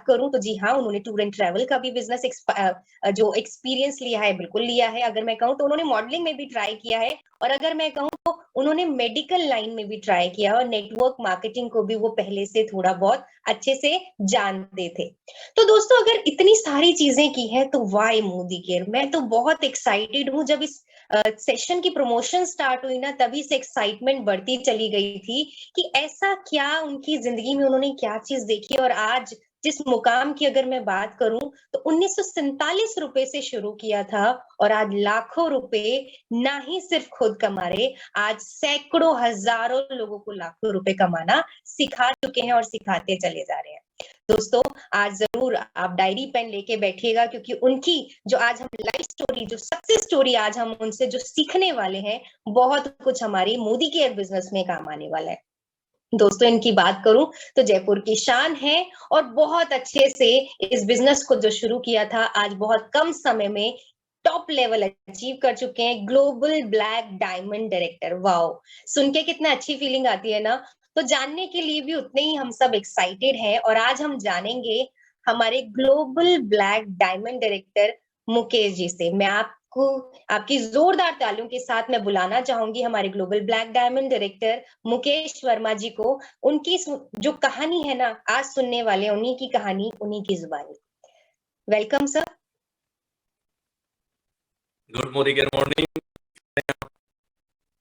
करूं तो जी हाँ, उन्होंने टूर एंड ट्रैवल का भी बिजनेस जो एक्सपीरियंस लिया है बिल्कुल लिया है। अगर मैं कहूँ तो उन्होंने मॉडलिंग में भी ट्राई किया है, और अगर मैं कहूँ तो उन्होंने मेडिकल लाइन में भी ट्राई किया, और नेटवर्क मार्केटिंग को भी वो पहले से थोड़ा बहुत अच्छे से जानते थे। तो दोस्तों, अगर इतनी सारी चीजें की है तो वाई मोदी केयर। मैं तो बहुत एक्साइटेड हूँ। जब इस सेशन की प्रमोशन स्टार्ट हुई ना, तभी से एक्साइटमेंट बढ़ती चली गई थी कि ऐसा क्या उनकी जिंदगी में उन्होंने क्या चीज देखी। और आज जिस मुकाम की अगर मैं बात करूं तो 1947 रुपए से शुरू किया था, और आज लाखों रुपए ना ही सिर्फ खुद कमा रहे, आज सैकड़ों हजारों लोगों को लाखों रुपए कमाना सिखा चुके हैं और सिखाते चले जा रहे हैं। दोस्तों, आज जरूर आप डायरी पेन लेके बैठिएगा, क्योंकि उनकी जो आज हम लाइफ स्टोरी, जो सक्सेस स्टोरी आज हम उनसे जो सीखने वाले हैं, बहुत कुछ हमारी मोदी केयर बिजनेस में काम आने वाला है। दोस्तों, इनकी बात करूं तो जयपुर की शान है, और बहुत अच्छे से इस बिजनेस को जो शुरू किया था, आज बहुत कम समय में टॉप लेवल अचीव कर चुके हैं। Global black diamond director, wow! सुन के कितना अच्छी फीलिंग आती है ना। तो जानने के लिए भी उतने ही हम सब एक्साइटेड हैं, और आज हम जानेंगे हमारे global black diamond director Mukesh ji से। मैं आपको आपकी जोरदार तालियों के साथ मैं बुलाना चाहूंगी हमारे global black diamond director Mukesh Verma ji को। उनकी जो कहानी है ना, आज सुनने वाले हैं उन्हीं की कहानी, उन्हीं की जुबानी। Welcome sir. Good morning.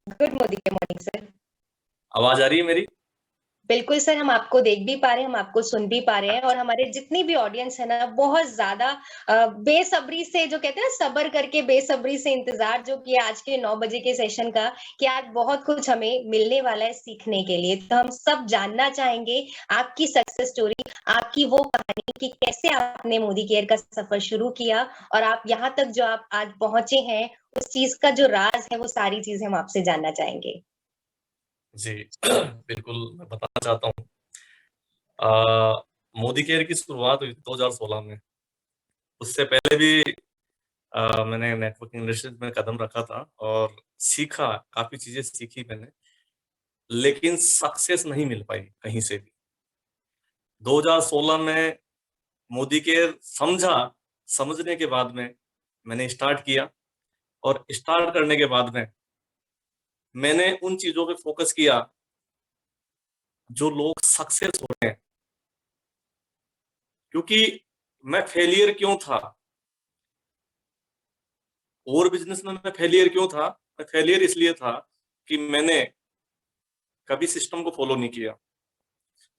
Good morning sir. आवाज आ रही है मेरी? बिल्कुल सर, हम आपको देख भी पा रहे हैं, हम आपको सुन भी पा रहे हैं, और हमारे जितनी भी ऑडियंस है ना, बहुत ज्यादा बेसब्री से, जो कहते हैं ना, सब्र करके बेसब्री से इंतजार जो किया आज के 9 बजे के सेशन का, कि आज बहुत कुछ हमें मिलने वाला है सीखने के लिए। तो हम सब जानना चाहेंगे आपकी सक्सेस स्टोरी, आपकी वो कहानी कि कैसे आपने मोदी केयर का सफर शुरू किया, और आप यहाँ तक जो आप आज पहुंचे हैं, उस चीज का जो राज है, वो सारी चीजें हम आपसे जानना चाहेंगे। जी बिल्कुल, मैं बताना चाहता हूँ। मोदी केयर की शुरुआत हुई 2016 में। उससे पहले भी मैंने नेटवर्किंग इंडस्ट्री में कदम रखा था और सीखा, काफी चीजें सीखी मैंने, लेकिन सक्सेस नहीं मिल पाई कहीं से भी। 2016 में मोदी केयर समझने के बाद में मैंने स्टार्ट किया, और स्टार्ट करने के बाद में मैंने उन चीजों पे फोकस किया जो लोग सक्सेस हो रहे हैं। क्योंकि मैं फेलियर क्यों था, और बिजनेस में मैं फेलियर क्यों था? मैं फेलियर इसलिए था कि मैंने कभी सिस्टम को फॉलो नहीं किया।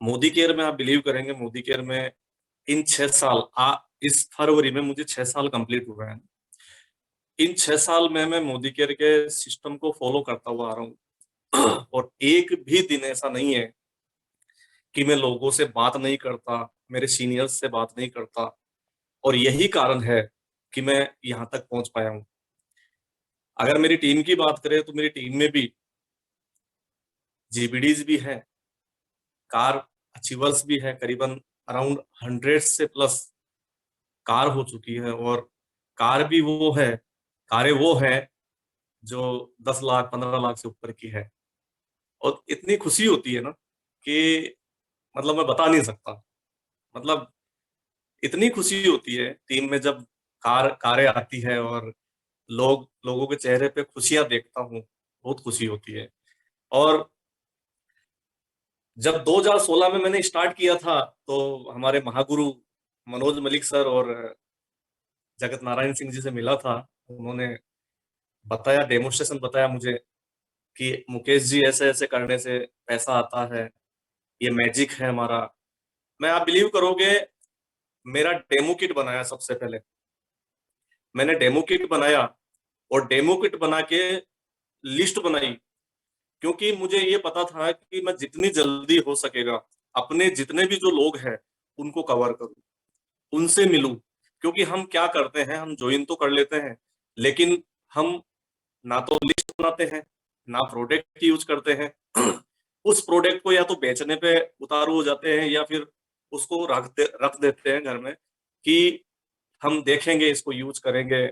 मोदी केयर में आप बिलीव करेंगे, मोदी केयर में इन 6 साल, इस फरवरी में मुझे 6 साल कंप्लीट हुए हैं। इन 6 साल में मैं मोदी केयर के सिस्टम को फॉलो करता हुआ आ रहा हूँ और एक भी दिन ऐसा नहीं है कि मैं लोगों से बात नहीं करता, मेरे सीनियर्स से बात नहीं करता। और यही कारण है कि मैं यहाँ तक पहुंच पाया हूँ। अगर मेरी टीम की बात करें तो मेरी टीम में भी जीबीडीज भी है, कार अचीवर्स भी है, करीबन अराउंड 100 से प्लस कार हो चुकी है। और कार भी वो है, कारें वो है जो 10 लाख 15 लाख से ऊपर की है। और इतनी खुशी होती है ना कि मतलब मैं बता नहीं सकता। मतलब इतनी खुशी होती है टीम में जब कारें आती है और लोगों के चेहरे पे खुशियां देखता हूँ, बहुत खुशी होती है। और जब 2016 में मैंने स्टार्ट किया था तो हमारे महागुरु मनोज मलिक सर और जगत नारायण सिंह जी से मिला था। उन्होंने बताया, डेमोस्ट्रेशन बताया मुझे कि मुकेश जी, ऐसे ऐसे करने से पैसा आता है, ये मैजिक है हमारा। मैं, आप बिलीव करोगे, मेरा डेमो किट बनाया। सबसे पहले मैंने डेमो किट बनाया, और डेमो किट बना के लिस्ट बनाई, क्योंकि मुझे ये पता था कि मैं जितनी जल्दी हो सकेगा अपने जितने भी जो लोग हैं उनको कवर करूं, उनसे मिलूं। क्योंकि हम क्या करते हैं, हम ज्वाइन तो कर लेते हैं, लेकिन हम ना तो लिस्ट बनाते हैं, ना प्रोडक्ट यूज करते हैं उस प्रोडक्ट को या तो बेचने पे उतारू हो जाते हैं, या फिर उसको रख देते हैं घर में कि हम देखेंगे, इसको यूज करेंगे।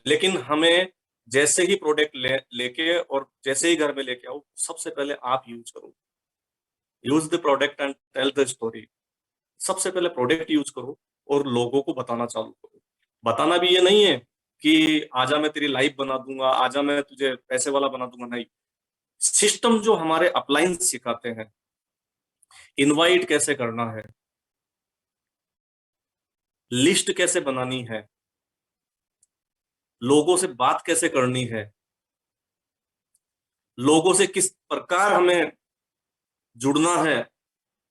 लेकिन हमें जैसे ही प्रोडक्ट लेके और जैसे ही घर में लेके आओ, सबसे पहले आप यूज करो, use the product and tell the story. सबसे पहले प्रोडक्ट यूज करो और लोगों को बताना चालू करो। बताना भी ये नहीं है कि आजा मैं तेरी लाइफ बना दूंगा, आजा मैं तुझे पैसे वाला बना दूंगा, नहीं। सिस्टम जो हमारे अपलाइन सिखाते हैं, इनवाइट कैसे करना है, लिस्ट कैसे बनानी है, लोगों से बात कैसे करनी है, लोगों से किस प्रकार हमें जुड़ना है,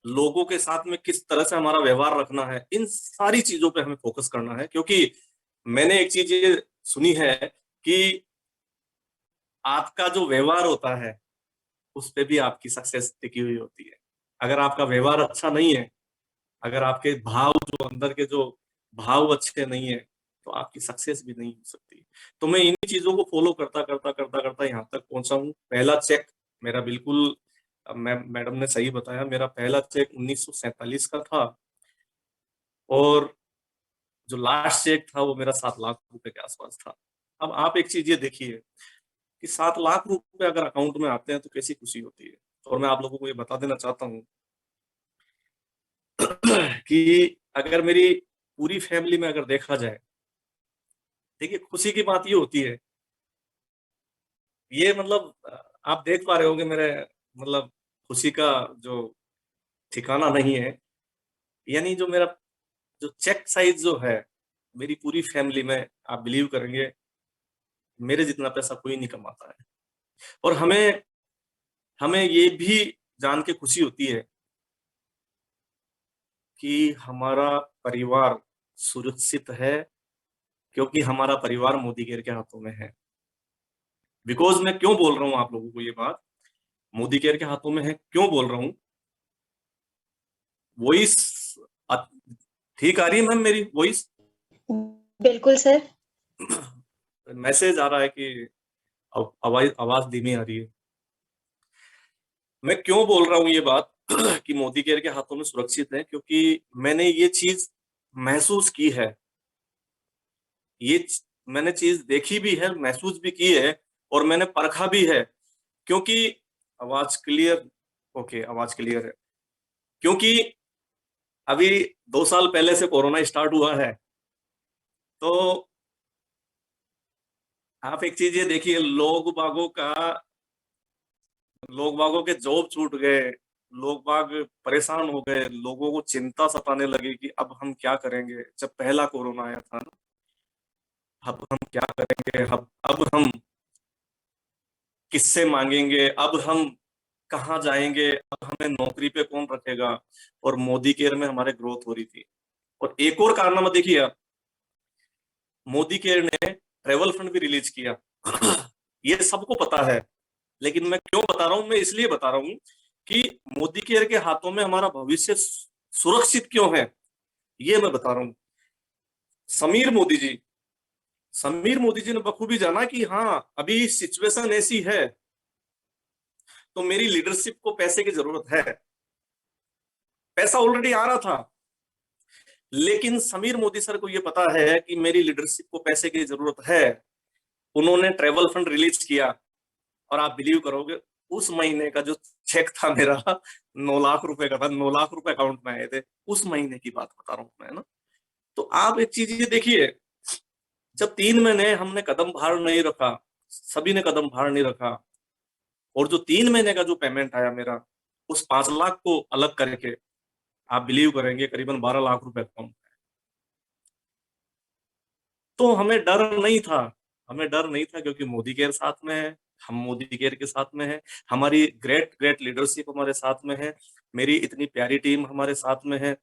लोगों के साथ में किस तरह से हमारा व्यवहार रखना है, इन सारी चीजों पे हमें फोकस करना है। क्योंकि मैंने एक चीज ये सुनी है कि आपका जो व्यवहार होता है उस पे भी आपकी सक्सेस टिकी हुई होती है। अगर आपका व्यवहार अच्छा नहीं है, अगर आपके भाव जो अंदर के जो भाव अच्छे नहीं है, तो आपकी सक्सेस भी नहीं हो सकती। तो मैं इन्हीं चीजों को फॉलो करता करता करता करता यहाँ तक पहुंचा हूँ। पहला चेक मेरा बिल्कुल, मैडम ने सही बताया, मेरा पहला चेक 1947 का था और जो लास्ट चेक था वो मेरा 7 लाख रुपए के आसपास था। अब आप एक चीज ये देखिए कि 7 लाख रुपए अगर अकाउंट में आते हैं तो कैसी खुशी होती है। और मैं आप लोगों को ये बता देना चाहता हूँ कि अगर मेरी पूरी फैमिली में अगर देखा जाए, देखिए खुशी की बात ये होती है, ये मतलब आप देख पा रहे होंगे मेरे, मतलब खुशी का जो ठिकाना नहीं है। यानी जो मेरा जो चेक साइज जो है मेरी पूरी फैमिली में, आप बिलीव करेंगे मेरे जितना पैसा कोई नहीं कमाता है। और हमें हमें ये भी जान के खुशी होती है कि हमारा परिवार सुरक्षित है, क्योंकि हमारा परिवार मोदी केयर के हाथों में है। बिकॉज मैं क्यों बोल रहा हूं आप लोगों को ये बात, मोदी केयर के हाथों में है क्यों बोल रहा हूं। वॉइस ठीक आ रही है मैम मेरी वॉइस? बिल्कुल सर। मैसेज आ रहा है कि आवाज आवाज धीमी आ रही है। मैं क्यों बोल रहा हूँ ये बात कि मोदी केयर के हाथों में सुरक्षित है, क्योंकि मैंने ये चीज महसूस की है, मैंने चीज देखी भी है, महसूस भी की है और मैंने परखा भी है। क्योंकि आवाज क्लियर, ओके आवाज क्लियर है। क्योंकि अभी 2 साल पहले से कोरोना स्टार्ट हुआ है, तो आप एक चीज ये देखिए, लोग बागों के जॉब छूट गए, लोग बाग परेशान हो गए, लोगों को चिंता सताने लगी कि अब हम क्या करेंगे। जब पहला कोरोना आया था ना, अब हम क्या करेंगे, अब हम किससे मांगेंगे, अब हम कहाँ जाएंगे, अब हमें नौकरी पे कौन रखेगा। और मोदी केयर में हमारे ग्रोथ हो रही थी। और एक और कारनामा देखिए आप, मोदी केयर ने ट्रेवल फंड भी रिलीज किया। ये सबको पता है, लेकिन मैं क्यों बता रहा हूं, मैं इसलिए बता रहा हूं कि मोदी केयर के हाथों में हमारा भविष्य सुरक्षित क्यों है, ये मैं बता रहा हूं। समीर मोदी जी समीर मोदी जी ने बखूबी जाना कि हाँ अभी सिचुएशन ऐसी है, तो मेरी लीडरशिप को पैसे की जरूरत है। पैसा ऑलरेडी आ रहा था, लेकिन समीर मोदी सर को यह पता है कि मेरी लीडरशिप को पैसे की जरूरत है। उन्होंने ट्रेवल फंड रिलीज किया और आप बिलीव करोगे, उस महीने का जो चेक था मेरा 9 लाख रुपए का था। 9 लाख रुपए अकाउंट में आए थे, उस महीने की बात बता रहा हूं मैं ना। तो आप एक चीज ये देखिए, जब 3 महीने हमने कदम बाहर नहीं रखा, सभी ने कदम बाहर नहीं रखा, और जो 3 महीने का जो पेमेंट आया मेरा, उस 5 लाख को अलग करके आप बिलीव करेंगे करीबन 12 लाख रुपए कम। तो हमें डर नहीं था, हमें डर नहीं था, क्योंकि मोदी केयर साथ में है, हम मोदी केयर के साथ में है, हमारी ग्रेट ग्रेट लीडरशिप हमारे साथ में है, मेरी इतनी प्यारी टीम हमारे साथ में है।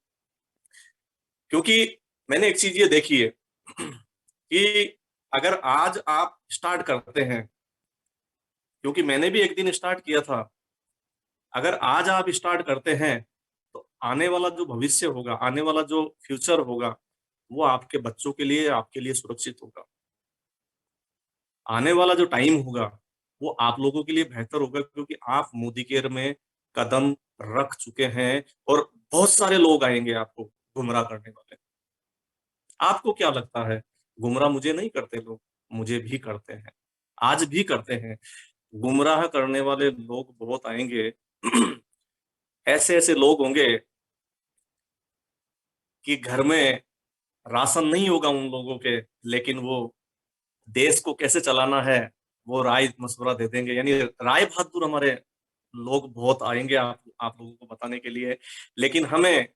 क्योंकि मैंने एक चीज ये देखी है कि अगर आज आप स्टार्ट करते हैं, क्योंकि मैंने भी एक दिन स्टार्ट किया था, अगर आज आप स्टार्ट करते हैं तो आने वाला जो भविष्य होगा, आने वाला जो फ्यूचर होगा, वो आपके बच्चों के लिए, आपके लिए सुरक्षित होगा। आने वाला जो टाइम होगा वो आप लोगों के लिए बेहतर होगा, क्योंकि आप मोदी केयर में कदम रख चुके हैं। और बहुत सारे लोग आएंगे आपको गुमराह करने वाले। आपको क्या लगता है, गुमराह मुझे नहीं करते लोग? मुझे भी करते हैं, आज भी करते हैं। गुमराह करने वाले लोग बहुत आएंगे। ऐसे ऐसे लोग होंगे कि घर में राशन नहीं होगा उन लोगों के, लेकिन वो देश को कैसे चलाना है वो राय मशवरा दे देंगे। यानी राय बहादुर हमारे लोग बहुत आएंगे आप लोगों को बताने के लिए। लेकिन हमें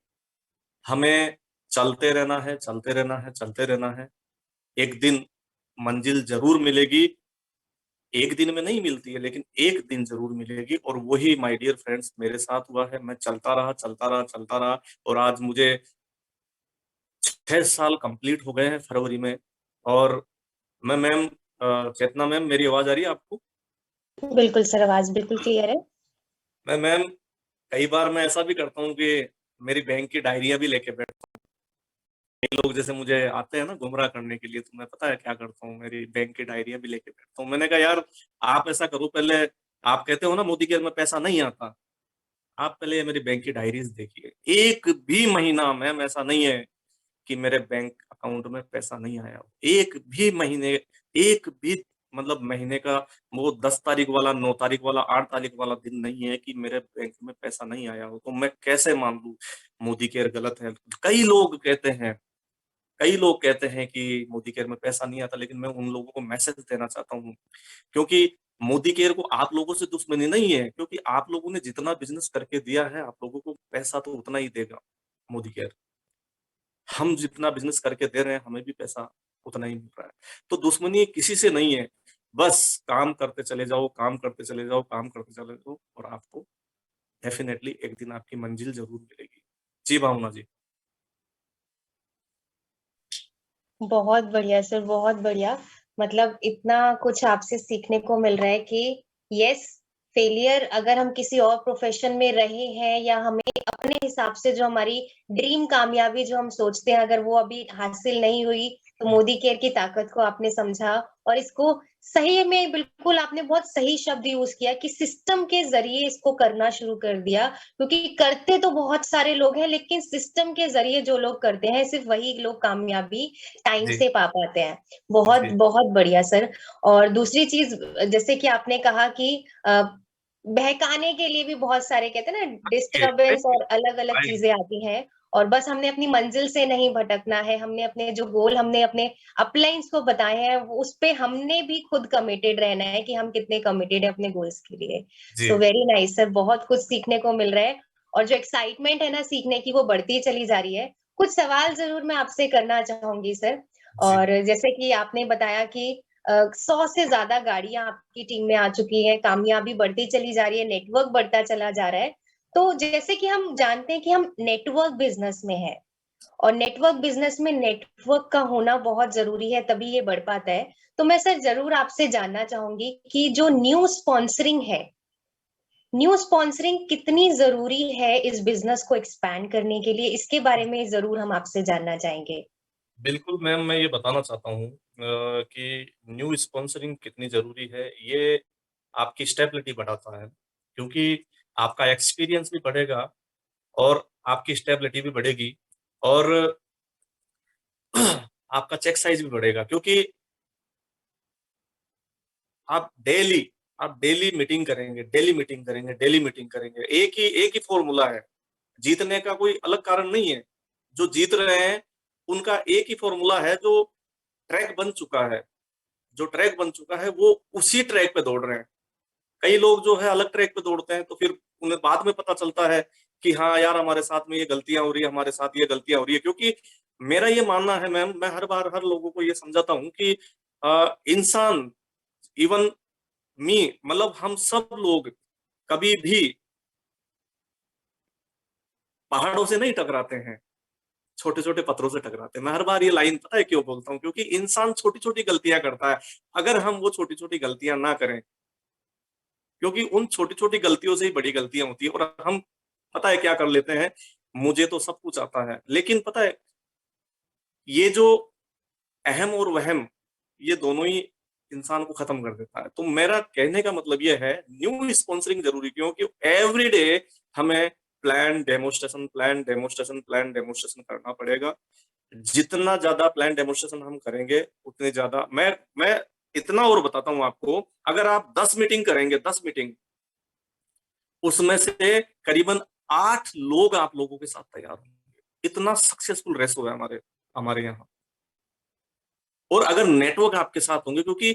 हमें चलते रहना है, चलते रहना है, चलते रहना है। एक दिन मंजिल जरूर मिलेगी। एक दिन में नहीं मिलती है, लेकिन एक दिन जरूर मिलेगी। और वही माय डियर फ्रेंड्स मेरे साथ हुआ है। मैं चलता रहा, चलता रहा, चलता रहा, और आज मुझे 6 साल कंप्लीट हो गए हैं फरवरी में। और मैं मैम, चेतना मैम, मेरी आवाज आ रही है आपको? बिल्कुल सर, आवाज बिल्कुल क्लियर है। मैं मैम, कई बार मैं ऐसा भी करता हूँ कि मेरी बैंक की डायरिया भी लेके बैठता हूँ। कई लोग जैसे मुझे आते हैं ना गुमराह करने के लिए, तो मैं पता है क्या करता हूँ, मेरी बैंक की डायरिया भी लेके बैठता हूँ। मैंने कहा यार, आप ऐसा करो पहले, आप कहते हो ना मोदी केयर में पैसा नहीं आता, आप पहले मेरी बैंक की डायरीज देखिए। एक भी महीना मैम ऐसा नहीं है कि मेरे बैंक अकाउंट में पैसा नहीं आया हो। एक भी महीने, एक भी मतलब महीने का वो 10 तारीख वाला, 9 तारीख वाला, 8 तारीख वाला दिन नहीं है कि मेरे बैंक में पैसा नहीं आया हो। तो मैं कैसे मान लूं मोदी केयर गलत है? कई लोग कहते हैं, कई लोग कहते हैं कि मोदी केयर में पैसा नहीं आता, लेकिन मैं उन लोगों को मैसेज देना चाहता हूँ, क्योंकि मोदी केयर को आप लोगों से दुश्मनी नहीं है, क्योंकि आप लोगों ने जितना बिजनेस करके दिया है, आप लोगों को पैसा तो उतना ही देगा मोदी केयर। हम जितना बिजनेस करके दे रहे हैं, हमें भी पैसा उतना ही मिल रहा है। तो दुश्मनी किसी से नहीं है। बस काम करते चले जाओ, काम करते चले जाओ, काम करते चले जाओ, और आपको डेफिनेटली एक दिन आपकी मंजिल जरूर मिलेगी। जी भावना जी। बहुत बढ़िया सर, बहुत बढ़िया। मतलब इतना कुछ आपसे सीखने को मिल रहा है कि यस, फेलियर अगर हम किसी और प्रोफेशन में रहे हैं या हमें अपने हिसाब से जो हमारी ड्रीम कामयाबी जो हम सोचते हैं अगर वो अभी हासिल नहीं हुई, तो मोदी केयर की ताकत को आपने समझा और इसको सही में बिल्कुल आपने बहुत सही शब्द यूज किया कि सिस्टम के जरिए इसको करना शुरू कर दिया। क्योंकि करते तो बहुत सारे लोग हैं, लेकिन सिस्टम के जरिए जो लोग करते हैं सिर्फ वही लोग कामयाबी टाइम जी से पा पाते हैं। बहुत जी बहुत बढ़िया सर। और दूसरी चीज, जैसे कि आपने कहा कि बहकाने के लिए भी बहुत सारे कहते हैं ना डिस्टरबेंस और अलग अलग आएंगे। चीजें आती हैं। और बस हमने अपनी मंजिल से नहीं भटकना है, हमने अपने जो गोल हमने अपने अपलाइंस को बताए हैं उस पे हमने भी खुद कमिटेड रहना है कि हम कितने कमिटेड है अपने गोल्स के लिए। जी सो वेरी नाइस सर, बहुत कुछ सीखने को मिल रहा है। और जो एक्साइटमेंट है ना सीखने की, वो बढ़ती चली जा रही है। कुछ सवाल जरूर मैं आपसे करना चाहूंगी सर। जी और जैसे कि आपने बताया कि 100 से ज्यादा गाड़ियां आपकी टीम में आ चुकी है, कामयाबी बढ़ती चली जा रही है, नेटवर्क बढ़ता चला जा रहा है। तो जैसे कि हम जानते हैं कि हम नेटवर्क बिजनेस में है, और नेटवर्क बिजनेस में नेटवर्क का होना बहुत जरूरी है, तभी ये बढ़ पाता है। तो मैं सर जरूर आपसे जानना चाहूंगी कि जो न्यू स्पॉन्सरिंग है, न्यू स्पॉन्सरिंग कितनी जरूरी है इस बिजनेस को एक्सपैंड करने के लिए, इसके बारे में जरूर हम आपसे जानना चाहेंगे। बिल्कुल मैम, मैं ये बताना चाहता हूँ कि न्यू स्पॉन्सरिंग कितनी जरूरी है। ये आपकी स्टेबिलिटी बढ़ाता है, क्योंकि आपका एक्सपीरियंस भी बढ़ेगा और आपकी स्टेबिलिटी भी बढ़ेगी, और आपका चेक साइज भी बढ़ेगा, क्योंकि आप डेली आप डेली मीटिंग करेंगे, डेली मीटिंग करेंगे, डेली मीटिंग करेंगे। एक ही फॉर्मूला है जीतने का, कोई अलग कारण नहीं है। जो जीत रहे हैं उनका एक ही फॉर्मूला है, जो ट्रैक बन चुका है। जो ट्रैक बन चुका है वो उसी ट्रैक पे दौड़ रहे हैं। कई लोग जो है अलग ट्रैक पे दौड़ते हैं, तो फिर उन्हें बाद में पता चलता है कि हाँ यार, हमारे साथ में ये गलतियां हो रही है, हमारे साथ ये गलतियां हो रही है। क्योंकि मेरा ये मानना है मैम, मैं हर बार हर लोगों को ये समझाता हूँ कि इंसान, इवन मी, मतलब हम सब लोग कभी भी पहाड़ों से नहीं टकराते हैं, छोटे छोटे पत्थरों से टकराते हैं। मैं हर बार ये लाइन पता है क्यों बोलता हूँ? क्योंकि इंसान छोटी छोटी गलतियां करता है। अगर हम वो छोटी छोटी गलतियां ना करें, क्योंकि उन छोटी छोटी गलतियों से ही बड़ी गलतियां होती है, और हम पता है क्या कर लेते हैं, मुझे तो सब कुछ आता है, लेकिन पता है ये जो अहम और वहम, ये दोनों ही इंसान को खत्म कर देता है। तो मेरा कहने का मतलब ये है, न्यू स्पॉन्सरिंग जरूरी क्यों? कि एवरी डे हमें plan demonstration, plan demonstration, plan demonstration करना पड़ेगा। जितना ज्यादा प्लान डेमोस्ट्रेशन हम करेंगे, उतने ज्यादा मैं इतना और बताता हूं आपको, अगर आप 10 मीटिंग करेंगे, 10 मीटिंग, उसमें से करीबन 8 लोग आप लोगों के साथ तैयार होंगे। इतना सक्सेसफुल रेशो है हमारे हमारे यहाँ। और अगर नेटवर्क आपके साथ होंगे, क्योंकि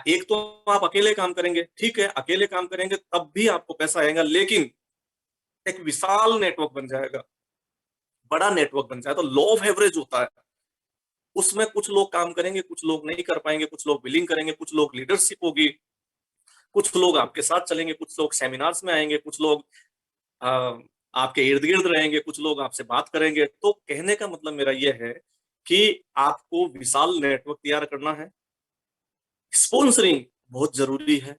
एक तो आप अकेले काम करेंगे, ठीक है, अकेले काम करेंगे तब भी आपको पैसा आएगा, लेकिन एक विशाल नेटवर्क बन जाएगा, बड़ा नेटवर्क बन जाएगा, तो लॉ ऑफ एवरेज होता है, उसमें कुछ लोग काम करेंगे, कुछ लोग नहीं कर पाएंगे, कुछ लोग बिलिंग करेंगे, कुछ लोग लीडरशिप होगी, कुछ लोग आपके साथ चलेंगे, कुछ लोग सेमिनार्स में आएंगे, कुछ लोग आ, आपके इर्द गिर्द रहेंगे, कुछ लोग आपसे बात करेंगे। तो कहने का मतलब मेरा यह है कि आपको विशाल नेटवर्क तैयार करना है। स्पॉन्सरिंग बहुत जरूरी है।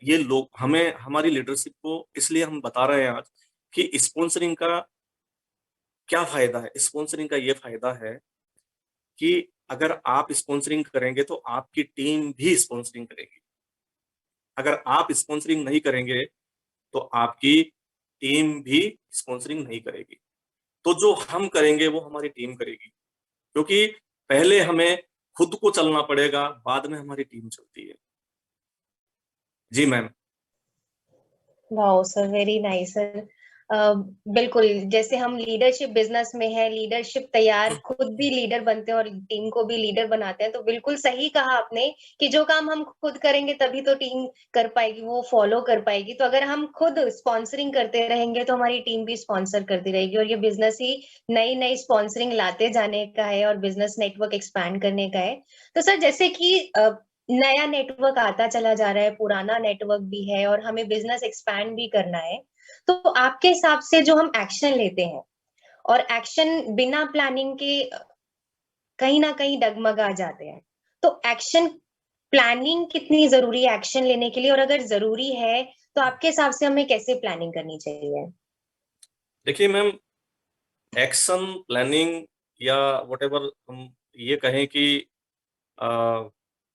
ये लोग हमें, हमारी लीडरशिप को इसलिए हम बता रहे हैं आज कि स्पॉन्सरिंग का क्या फायदा है। स्पॉन्सरिंग का ये फायदा है कि अगर आप स्पॉन्सरिंग करेंगे तो आपकी टीम भी स्पॉन्सरिंग करेगी। अगर आप स्पॉन्सरिंग नहीं करेंगे तो आपकी टीम भी स्पॉन्सरिंग नहीं करेगी। तो जो हम करेंगे वो हमारी टीम करेगी, क्योंकि पहले हमें खुद को चलना पड़ेगा, बाद में हमारी टीम चलती है। जी ma'am. Wow sir, very nice sir. बिल्कुल, जैसे हम लीडरशिप बिजनेस में है, लीडरशिप तैयार, खुद भी लीडर बनते हैं और टीम को भी लीडर बनाते हैं, तो बिल्कुल सही कहा आपने कि जो काम हम खुद करेंगे तभी तो टीम कर पाएगी, वो फॉलो कर पाएगी। तो अगर हम खुद स्पॉन्सरिंग करते रहेंगे तो हमारी टीम भी स्पॉन्सर करती रहेगी, और ये बिजनेस ही नई नई स्पॉन्सरिंग लाते जाने का है और बिजनेस नेटवर्क एक्सपैंड करने का है। तो सर, जैसे कि नया नेटवर्क आता चला जा रहा है, पुराना नेटवर्क भी है, और हमें बिजनेस एक्सपैंड भी करना है, तो आपके हिसाब से जो हम एक्शन लेते हैं, और एक्शन बिना प्लानिंग के कहीं ना कहीं डगमगा जाते हैं, तो एक्शन प्लानिंग कितनी जरूरी है एक्शन लेने के लिए, और अगर जरूरी है तो आपके हिसाब से हमें कैसे प्लानिंग करनी चाहिए? देखिए मैम, एक्शन प्लानिंग या वटेवर हम ये कहें कि आ,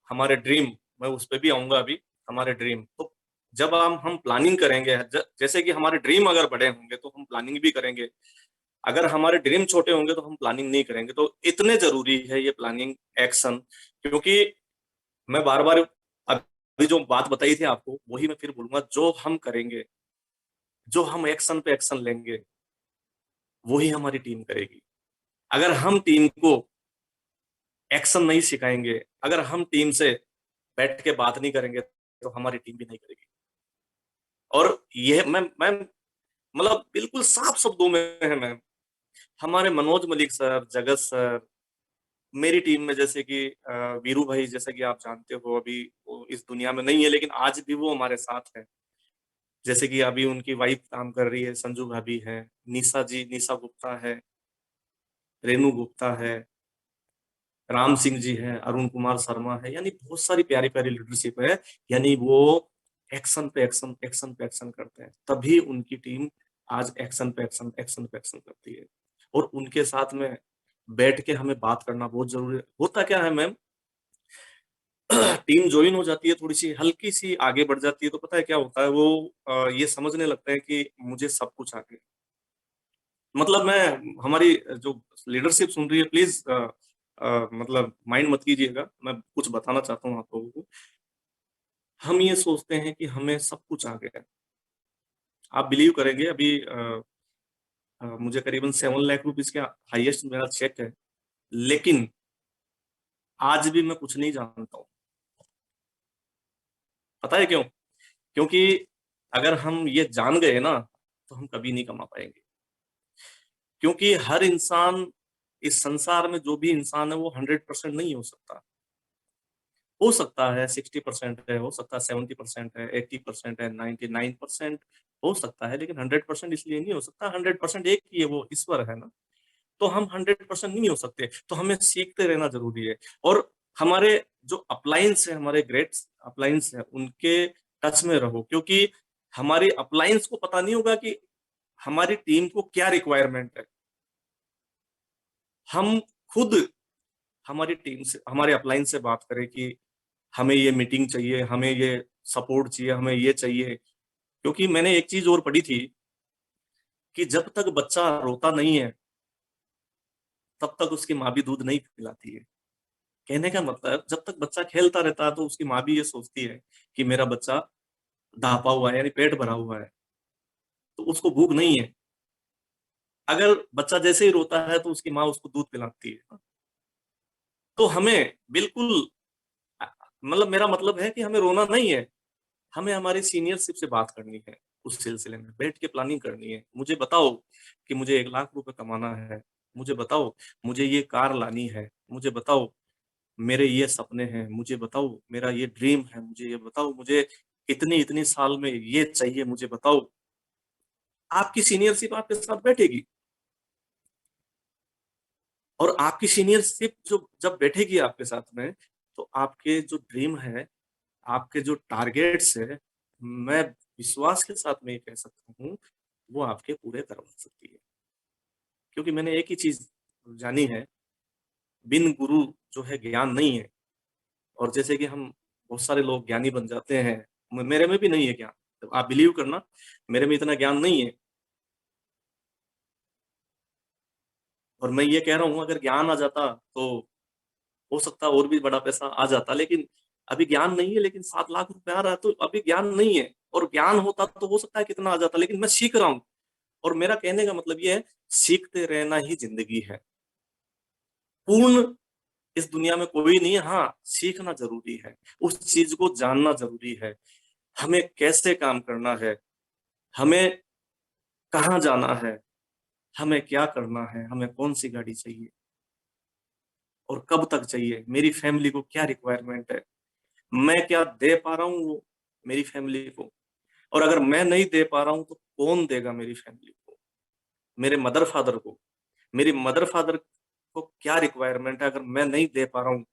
हमारे ड्रीम, मैं उस पर भी आऊंगा अभी। हमारे ड्रीम तो जब हम प्लानिंग करेंगे, जैसे कि हमारे ड्रीम अगर बड़े होंगे तो हम प्लानिंग भी करेंगे, अगर हमारे ड्रीम छोटे होंगे तो हम प्लानिंग नहीं करेंगे। तो इतने जरूरी है ये प्लानिंग, एक्शन। क्योंकि मैं बार बार अभी जो बात बताई थी आपको वही मैं फिर बोलूंगा, जो हम करेंगे, जो हम एक्शन पे एक्शन लेंगे, वही हमारी टीम करेगी। अगर हम टीम को एक्शन नहीं सिखाएंगे, अगर हम टीम से बैठ के बात नहीं करेंगे, तो हमारी टीम भी नहीं करेगी। और ये मैं मतलब बिल्कुल साफ शब्दों में है मैम, हमारे मनोज मलिक सर, जगत सर, मेरी टीम में जैसे कि वीरू भाई, जैसे कि आप जानते हो अभी वो इस दुनिया में नहीं है, लेकिन आज भी वो हमारे साथ है। जैसे कि अभी उनकी वाइफ काम कर रही है, संजू भाभी है, निशा जी, निशा गुप्ता है, रेनू गुप्ता है, राम सिंह जी हैं, अरुण कुमार शर्मा है, यानी बहुत सारी प्यारी प्यारी लीडरशिप है। यानी वो एक्शन पे एक्शन, एक्शन पे एक्शन करते हैं, तभी उनकी टीम आज एक्शन पे एक्शन, एक्शन पे एक्शन करती है। और उनके साथ में बैठ के हमें बात करना बहुत जरूरी है। होता क्या है मैम, टीम ज्वाइन हो जाती है, थोड़ी सी हल्की सी आगे बढ़ जाती है, तो पता है क्या होता है, वो ये समझने लगता है कि मुझे सब कुछ आ गया। मतलब मैं, हमारी जो लीडरशिप सुन रही है, प्लीज मतलब माइंड मत कीजिएगा, मैं कुछ बताना चाहता हूँ आप लोगों को। हम ये सोचते हैं कि हमें सब कुछ आ गया है। आप बिलीव करेंगे, अभी मुझे करीबन 7 लाख रुपीज का हाईएस्ट मेरा चेक है, लेकिन आज भी मैं कुछ नहीं जानता हूँ। पता है क्यों? क्योंकि अगर हम ये जान गए ना, तो हम कभी नहीं कमा पाएंगे। क्योंकि हर इंसान, इस संसार में जो भी इंसान है वो 100% नहीं हो सकता है 60% है, हो सकता है 70% है, 80% है, 99% हो सकता है, लेकिन 100% इसलिए नहीं हो सकता। 100% एक ही है, वो ईश्वर है ना। तो हम 100% नहीं हो सकते, तो हमें सीखते रहना जरूरी है। और हमारे जो अपलाइंस है, हमारे ग्रेट अपलाइंस है, उनके टच में रहो, क्योंकि हमारी अपलाइंस को पता नहीं होगा कि हमारी टीम को क्या रिक्वायरमेंट है। हम खुद हमारी टीम से, हमारे अपलाइन से बात करें कि हमें ये मीटिंग चाहिए, हमें ये सपोर्ट चाहिए, हमें ये चाहिए। क्योंकि मैंने एक चीज और पढ़ी थी कि जब तक बच्चा रोता नहीं है, तब तक उसकी माँ भी दूध नहीं पिलाती है। कहने का मतलब, जब तक बच्चा खेलता रहता है तो उसकी माँ भी ये सोचती है कि मेरा बच्चा दापा हुआ है, यानी पेट भरा हुआ है, तो उसको भूख नहीं है। अगर बच्चा जैसे ही रोता है तो उसकी माँ उसको दूध पिलाती है। तो हमें बिल्कुल, मतलब मेरा मतलब है कि हमें रोना नहीं है, हमें हमारे सीनियरशिप से बात करनी है, उस सिलसिले में बैठ के प्लानिंग करनी है। मुझे बताओ कि मुझे 1 लाख रुपए कमाना है, मुझे बताओ मुझे ये कार लानी है, मुझे बताओ मेरे ये सपने हैं, मुझे बताओ मेरा ये ड्रीम है, मुझे ये बताओ मुझे इतनी इतनी साल में ये चाहिए, मुझे बताओ। आपकी सीनियरशिप आपके साथ बैठेगी, और आपकी सीनियरशिप जो जब बैठेगी आपके साथ में, तो आपके जो ड्रीम है, आपके जो टारगेट्स है, मैं विश्वास के साथ में ये कह सकता हूँ, वो आपके पूरे करवा सकती है। क्योंकि मैंने एक ही चीज जानी है, बिन गुरु जो है ज्ञान नहीं है। और जैसे कि हम बहुत सारे लोग ज्ञानी बन जाते हैं, मेरे में भी नहीं है ज्ञान, तो आप बिलीव करना, मेरे में इतना ज्ञान नहीं है। और मैं ये कह रहा हूँ, अगर ज्ञान आ जाता तो हो सकता और भी बड़ा पैसा आ जाता, लेकिन अभी ज्ञान नहीं है। लेकिन 7 लाख रुपए आ रहा है तो अभी ज्ञान नहीं है, और ज्ञान होता तो हो सकता है कितना आ जाता, लेकिन मैं सीख रहा हूँ। और मेरा कहने का मतलब ये है, सीखते रहना ही जिंदगी है। पूर्ण इस दुनिया में कोई नहीं है, हाँ सीखना जरूरी है, उस चीज को जानना जरूरी है, हमें कैसे काम करना है, हमें कहाँ जाना है, हमें क्या करना है, हमें कौन सी गाड़ी चाहिए और कब तक चाहिए, मेरी फैमिली को क्या रिक्वायरमेंट है, मैं क्या दे पा रहा हूँ वो मेरी फैमिली को, और अगर मैं नहीं दे पा रहा हूँ तो कौन देगा मेरी फैमिली को, मेरे मदर फादर को। मेरी मदर फादर को क्या रिक्वायरमेंट है, अगर मैं नहीं दे पा रहा हूँ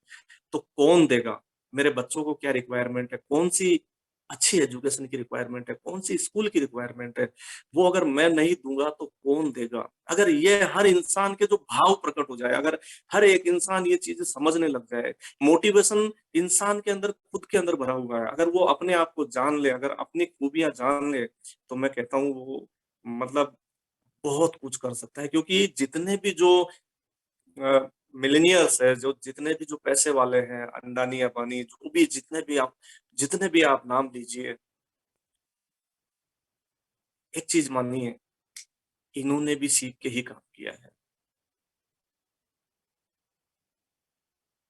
तो कौन देगा। मेरे बच्चों को क्या रिक्वायरमेंट है, कौन सी अच्छी एजुकेशन की रिक्वायरमेंट है, कौन सी स्कूल की रिक्वायरमेंट है, वो अगर मैं नहीं दूंगा तो कौन देगा। अगर ये हर इंसान के जो भाव प्रकट हो जाए, अगर हर एक इंसान ये चीजें समझने लग जाए, मोटिवेशन इंसान के अंदर खुद के अंदर भरा हुआ है, अगर वो अपने आप को जान ले, अगर अपनी खूबियां जान ले, तो मैं कहता हूँ वो मतलब बहुत कुछ कर सकता है। क्योंकि जितने भी जो मिलेनियल्स है, जो जितने भी जो पैसे वाले हैं, अंडानी अंबानी, जो भी जितने भी आप नाम लीजिए, एक चीज मानिए, इन्होंने भी सीख के ही काम किया है।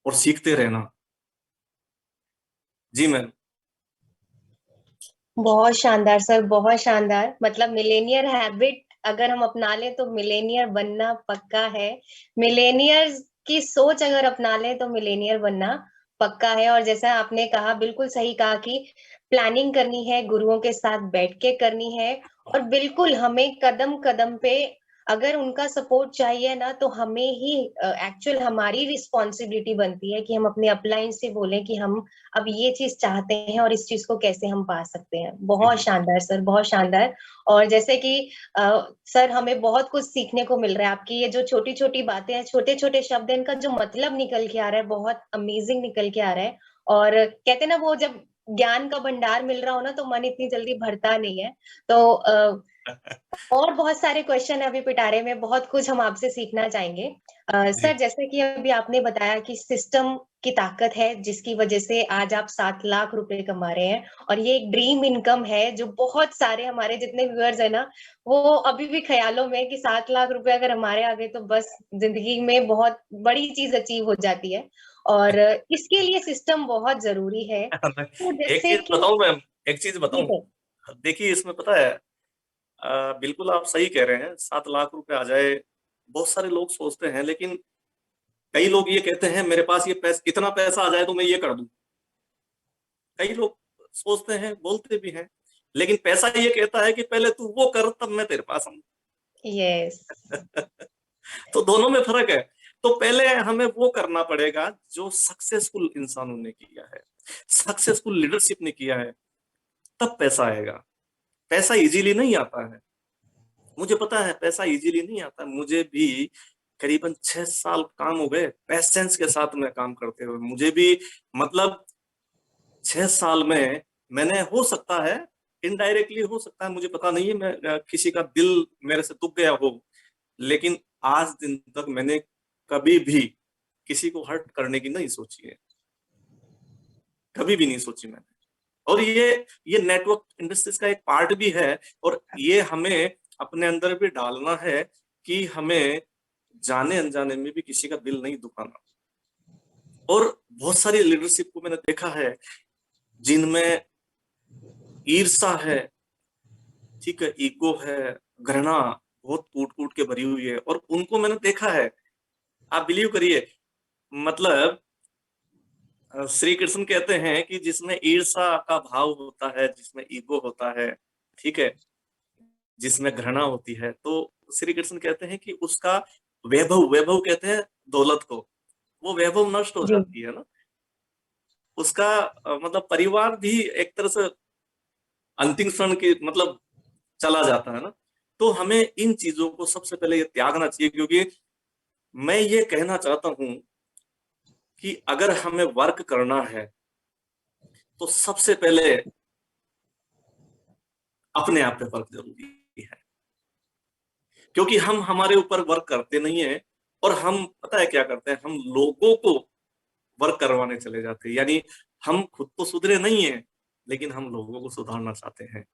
और सीखते रहना। जी मैम। बहुत शानदार सर, बहुत शानदार। मतलब मिलेनियर हैबिट अगर हम अपना ले तो मिलेनियर बनना पक्का है। मिलेनियर्स की सोच अगर अपना ले तो मिलेनियर बनना पक्का है। और जैसा आपने कहा, बिल्कुल सही कहा कि प्लानिंग करनी है, गुरुओं के साथ बैठ के करनी है। और बिल्कुल हमें कदम कदम पे अगर उनका सपोर्ट चाहिए ना, तो हमें ही एक्चुअल हमारी रिस्पॉन्सिबिलिटी बनती है कि हम अपने अपलाइन से बोलें कि हम अब ये चीज चाहते हैं और इस चीज को कैसे हम पा सकते हैं। जी बहुत जी। शानदार सर, बहुत शानदार। और जैसे कि सर, हमें बहुत कुछ सीखने को मिल रहा है। आपकी ये जो छोटी छोटी बातें हैं, छोटे छोटे शब्द हैं, इनका जो मतलब निकल के आ रहा है बहुत अमेजिंग निकल के आ रहा है। और कहते हैं ना, वो जब ज्ञान का भंडार मिल रहा हो ना, तो मन इतनी जल्दी भरता नहीं है। तो और बहुत सारे क्वेश्चन है अभी पिटारे में, बहुत कुछ हम आपसे सीखना चाहेंगे। जी सर, जैसे कि अभी आपने बताया कि सिस्टम की ताकत है जिसकी वजह से आज आप 7 लाख रुपए कमा रहे हैं, और ये एक ड्रीम इनकम है जो बहुत सारे हमारे जितने व्यूअर्स है ना, वो अभी भी ख्यालों में कि 7 लाख रुपए अगर हमारे आ गए तो बस जिंदगी में बहुत बड़ी चीज अचीव हो जाती है। और इसके लिए सिस्टम बहुत जरूरी है। तो एक जैसे चीज कि बताऊं मैम, एक चीज जी बताऊं। सर। देखिए इसमें पता है, बिल्कुल आप सही कह रहे हैं, 7 लाख रुपए आ जाए, बहुत सारे लोग सोचते हैं। लेकिन कई लोग ये कहते हैं मेरे पास ये पैसा, इतना पैसा आ जाए तो मैं ये कर दूं। कई लोग सोचते हैं, बोलते भी हैं। लेकिन पैसा ये कहता है कि पहले तू वो कर तब मैं तेरे पास आऊं। यस। तो दोनों में फर्क है। तो पहले हमें वो करना पड़ेगा जो सक्सेसफुल इंसानों ने किया है, सक्सेसफुल लीडरशिप ने किया है, तब पैसा आएगा। पैसा इजीली नहीं आता है, मुझे पता है पैसा इजीली नहीं आता। मुझे भी करीबन 6 साल काम हो गए पेशेंस के साथ में काम करते हुए। मुझे भी मतलब 6 साल में मैंने, हो सकता है इनडायरेक्टली, हो सकता है, मुझे पता नहीं है, मैं किसी का दिल मेरे से दुख गया हो, लेकिन आज दिन तक मैंने कभी भी किसी को हर्ट करने की नहीं सोची है, कभी भी नहीं सोची मैंने। और ये नेटवर्क इंडस्ट्रीज का एक पार्ट भी है, और ये हमें अपने अंदर भी डालना है कि हमें जाने अनजाने में भी किसी का दिल नहीं दुखाना। और बहुत सारी लीडरशिप को मैंने देखा है जिनमें ईर्ष्या है, ठीक है, ईगो है, घृणा बहुत कूट कूट के भरी हुई है, और उनको मैंने देखा है। आप बिलीव करिए, मतलब श्री कृष्ण कहते हैं कि जिसमें ईर्ष्या का भाव होता है, जिसमें ईगो होता है, ठीक है, जिसमें घृणा होती है, तो श्री कृष्ण कहते हैं कि उसका वैभव, वैभव कहते हैं दौलत को, वो वैभव नष्ट हो जी। जाती है ना, उसका मतलब परिवार भी एक तरह से अंतिम क्षण की मतलब चला जाता है ना। तो हमें इन चीजों को सबसे पहले ये त्यागना चाहिए, क्योंकि मैं ये कहना चाहता हूं कि अगर हमें वर्क करना है तो सबसे पहले अपने आप पे वर्क जरूरी है, क्योंकि हम हमारे ऊपर वर्क करते नहीं है, और हम पता है क्या करते हैं, हम लोगों को वर्क करवाने चले जाते हैं। यानी हम खुद तो सुधरे नहीं है, लेकिन हम लोगों को सुधारना चाहते हैं।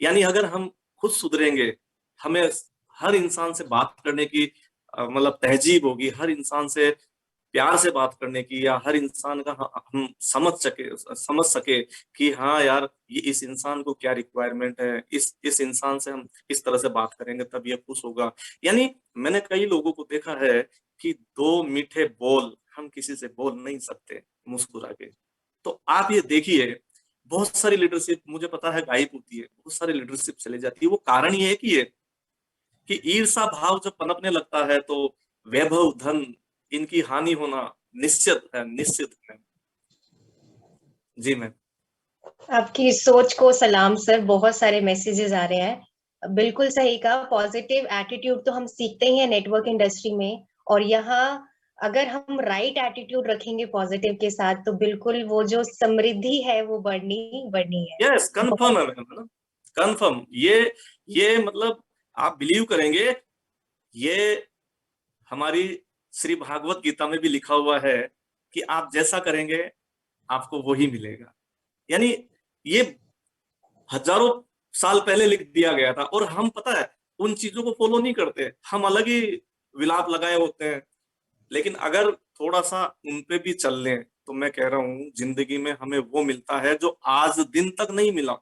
यानी अगर हम खुद सुधरेंगे, हमें हर इंसान से बात करने की मतलब तहजीब होगी, हर इंसान से प्यार से बात करने की, या हर इंसान का हम समझ सके कि हाँ यार, ये इस इंसान को क्या रिक्वायरमेंट है, इस इंसान से हम इस तरह से बात करेंगे तब ये खुश होगा। यानी मैंने कई लोगों को देखा है कि दो मीठे बोल हम किसी से बोल नहीं सकते मुस्कुरा के। तो आप ये देखिए, बहुत सारी लीडरशिप मुझे पता है गायब होती है, बहुत सारी लीडरशिप चली जाती है। वो कारण ये है कि ईर्षा भाव जब पनपने लगता है तो वैभव, धन, इनकी हानि होना निश्चित है, निश्चित है। जी मैम। आपकी इस सोच को सलाम सर, बहुत सारे मैसेजेस आ रहे हैं। बिल्कुल सही कहा, पॉजिटिव एटीट्यूड तो हम सीखते ही हैं नेटवर्क इंडस्ट्री में, और यहाँ अगर हम राइट एटीट्यूड रखेंगे पॉजिटिव के साथ तो बिल्कुल वो जो समृद्धि है वो बढ़नी बढ़नी है। यस, कंफर्म बहुत है मैम, है ना, कंफर्म। ये मतलब आप बिलीव करेंगे, ये हमारी श्री भागवत गीता में भी लिखा हुआ है कि आप जैसा करेंगे आपको वही मिलेगा। यानी ये हजारों साल पहले लिख दिया गया था, और हम पता है उन चीजों को फॉलो नहीं करते, हम अलग ही विलाप लगाए होते हैं। लेकिन अगर थोड़ा सा उन पे भी चल लें तो मैं कह रहा हूं जिंदगी में हमें वो मिलता है जो आज दिन तक नहीं मिला।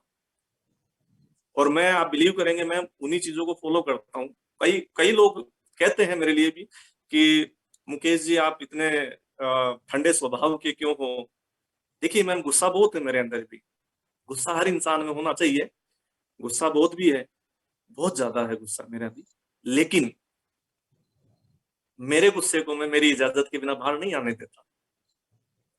और मैं, आप बिलीव करेंगे, मैं उन्हीं चीजों को फॉलो करता हूँ। कई कई लोग कहते हैं मेरे लिए भी कि मुकेश जी आप इतने ठंडे स्वभाव के क्यों हो। देखिए मैम, गुस्सा बहुत है मेरे अंदर भी, गुस्सा हर इंसान में होना चाहिए, गुस्सा बहुत भी है, बहुत ज्यादा है गुस्सा मेरा भी। लेकिन मेरे गुस्से को मैं मेरी इजाजत के बिना बाहर नहीं आने देता।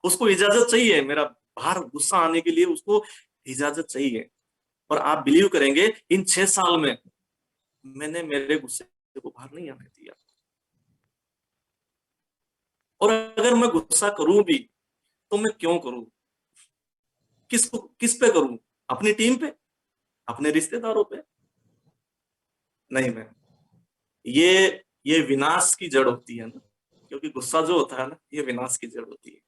उसको इजाजत चाहिए, मेरा बाहर गुस्सा आने के लिए उसको इजाजत चाहिए। और आप बिलीव करेंगे, इन 6 साल में मैंने मेरे गुस्से को बाहर नहीं आने दिया। और अगर मैं गुस्सा करूं भी तो मैं क्यों करूं, किस पे करूं, अपनी टीम पे, अपने रिश्तेदारों पे? नहीं मैम, ये ये विनाश की जड़ होती है ना, क्योंकि गुस्सा जो होता है ना, ये विनाश की जड़ होती है।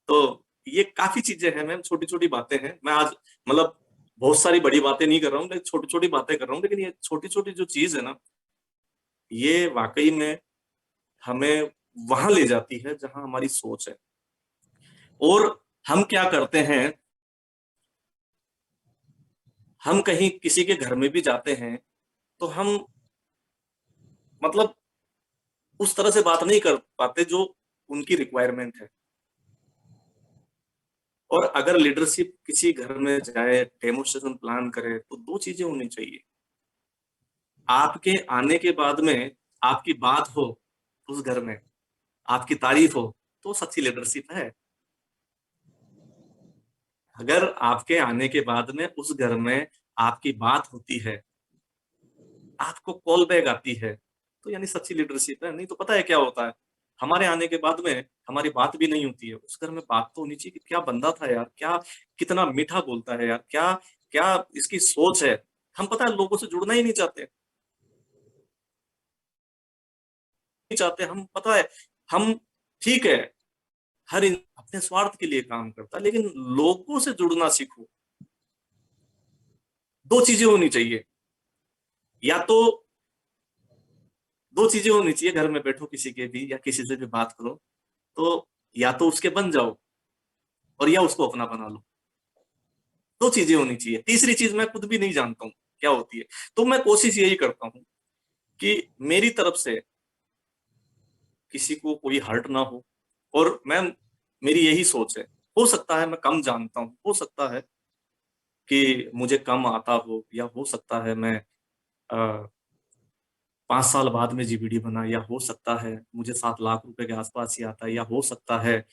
तो ये काफी चीजें हैं मैम, छोटी छोटी बातें हैं। मैं आज मतलब बहुत सारी बड़ी बातें नहीं कर रहा हूँ, लेकिन छोटी छोटी बातें कर रहा हूँ। लेकिन ये छोटी छोटी जो चीज है ना, ये वाकई में हमें वहां ले जाती है जहां हमारी सोच है। और हम क्या करते हैं, हम कहीं किसी के घर में भी जाते हैं तो हम मतलब उस तरह से बात नहीं कर पाते जो उनकी रिक्वायरमेंट है। और अगर लीडरशिप किसी घर में जाए, डेमोस्ट्रेशन प्लान करे, तो दो चीजें होनी चाहिए। आपके आने के बाद में आपकी बात हो उस घर में, आपकी तारीफ हो, तो सच्ची लीडरशिप है। अगर आपके आने के बाद में उस घर में आपकी बात होती है, आपको कॉल बैक आती है, तो यानी सच्ची लीडरशिप है। नहीं तो पता है क्या होता है, हमारे आने के बाद में हमारी बात भी नहीं होती है, उस घर में बात तो होनी चाहिए कि क्या बंदा था यार, क्या कितना मीठा बोलता है यार, क्या क्या इसकी सोच है। हम पता है लोगों से जुड़ना ही नहीं चाहते, नहीं चाहते हम, पता है हम, ठीक है, अपने स्वार्थ के लिए काम करता है, लेकिन लोगों से जुड़ना सीखो। दो चीजें होनी चाहिए, या तो दो चीजें होनी चाहिए, घर में बैठो किसी के भी या किसी से भी बात करो तो या तो उसके बन जाओ और या उसको अपना बना लो। दो चीजें होनी चाहिए, तीसरी चीज मैं खुद भी नहीं जानता हूँ क्या होती है। तो मैं कोशिश यही करता हूँ कि मेरी तरफ से किसी को कोई हर्ट ना हो। और मैं मेरी यही सोच है, हो सकता है मैं कम जानता हूँ, हो सकता है कि मुझे कम आता हो, या हो सकता है मैं 5 साल बाद में जीबीडी बना, या हो सकता है मुझे 7 लाख रुपए के आसपास ही आता है, या हो सकता है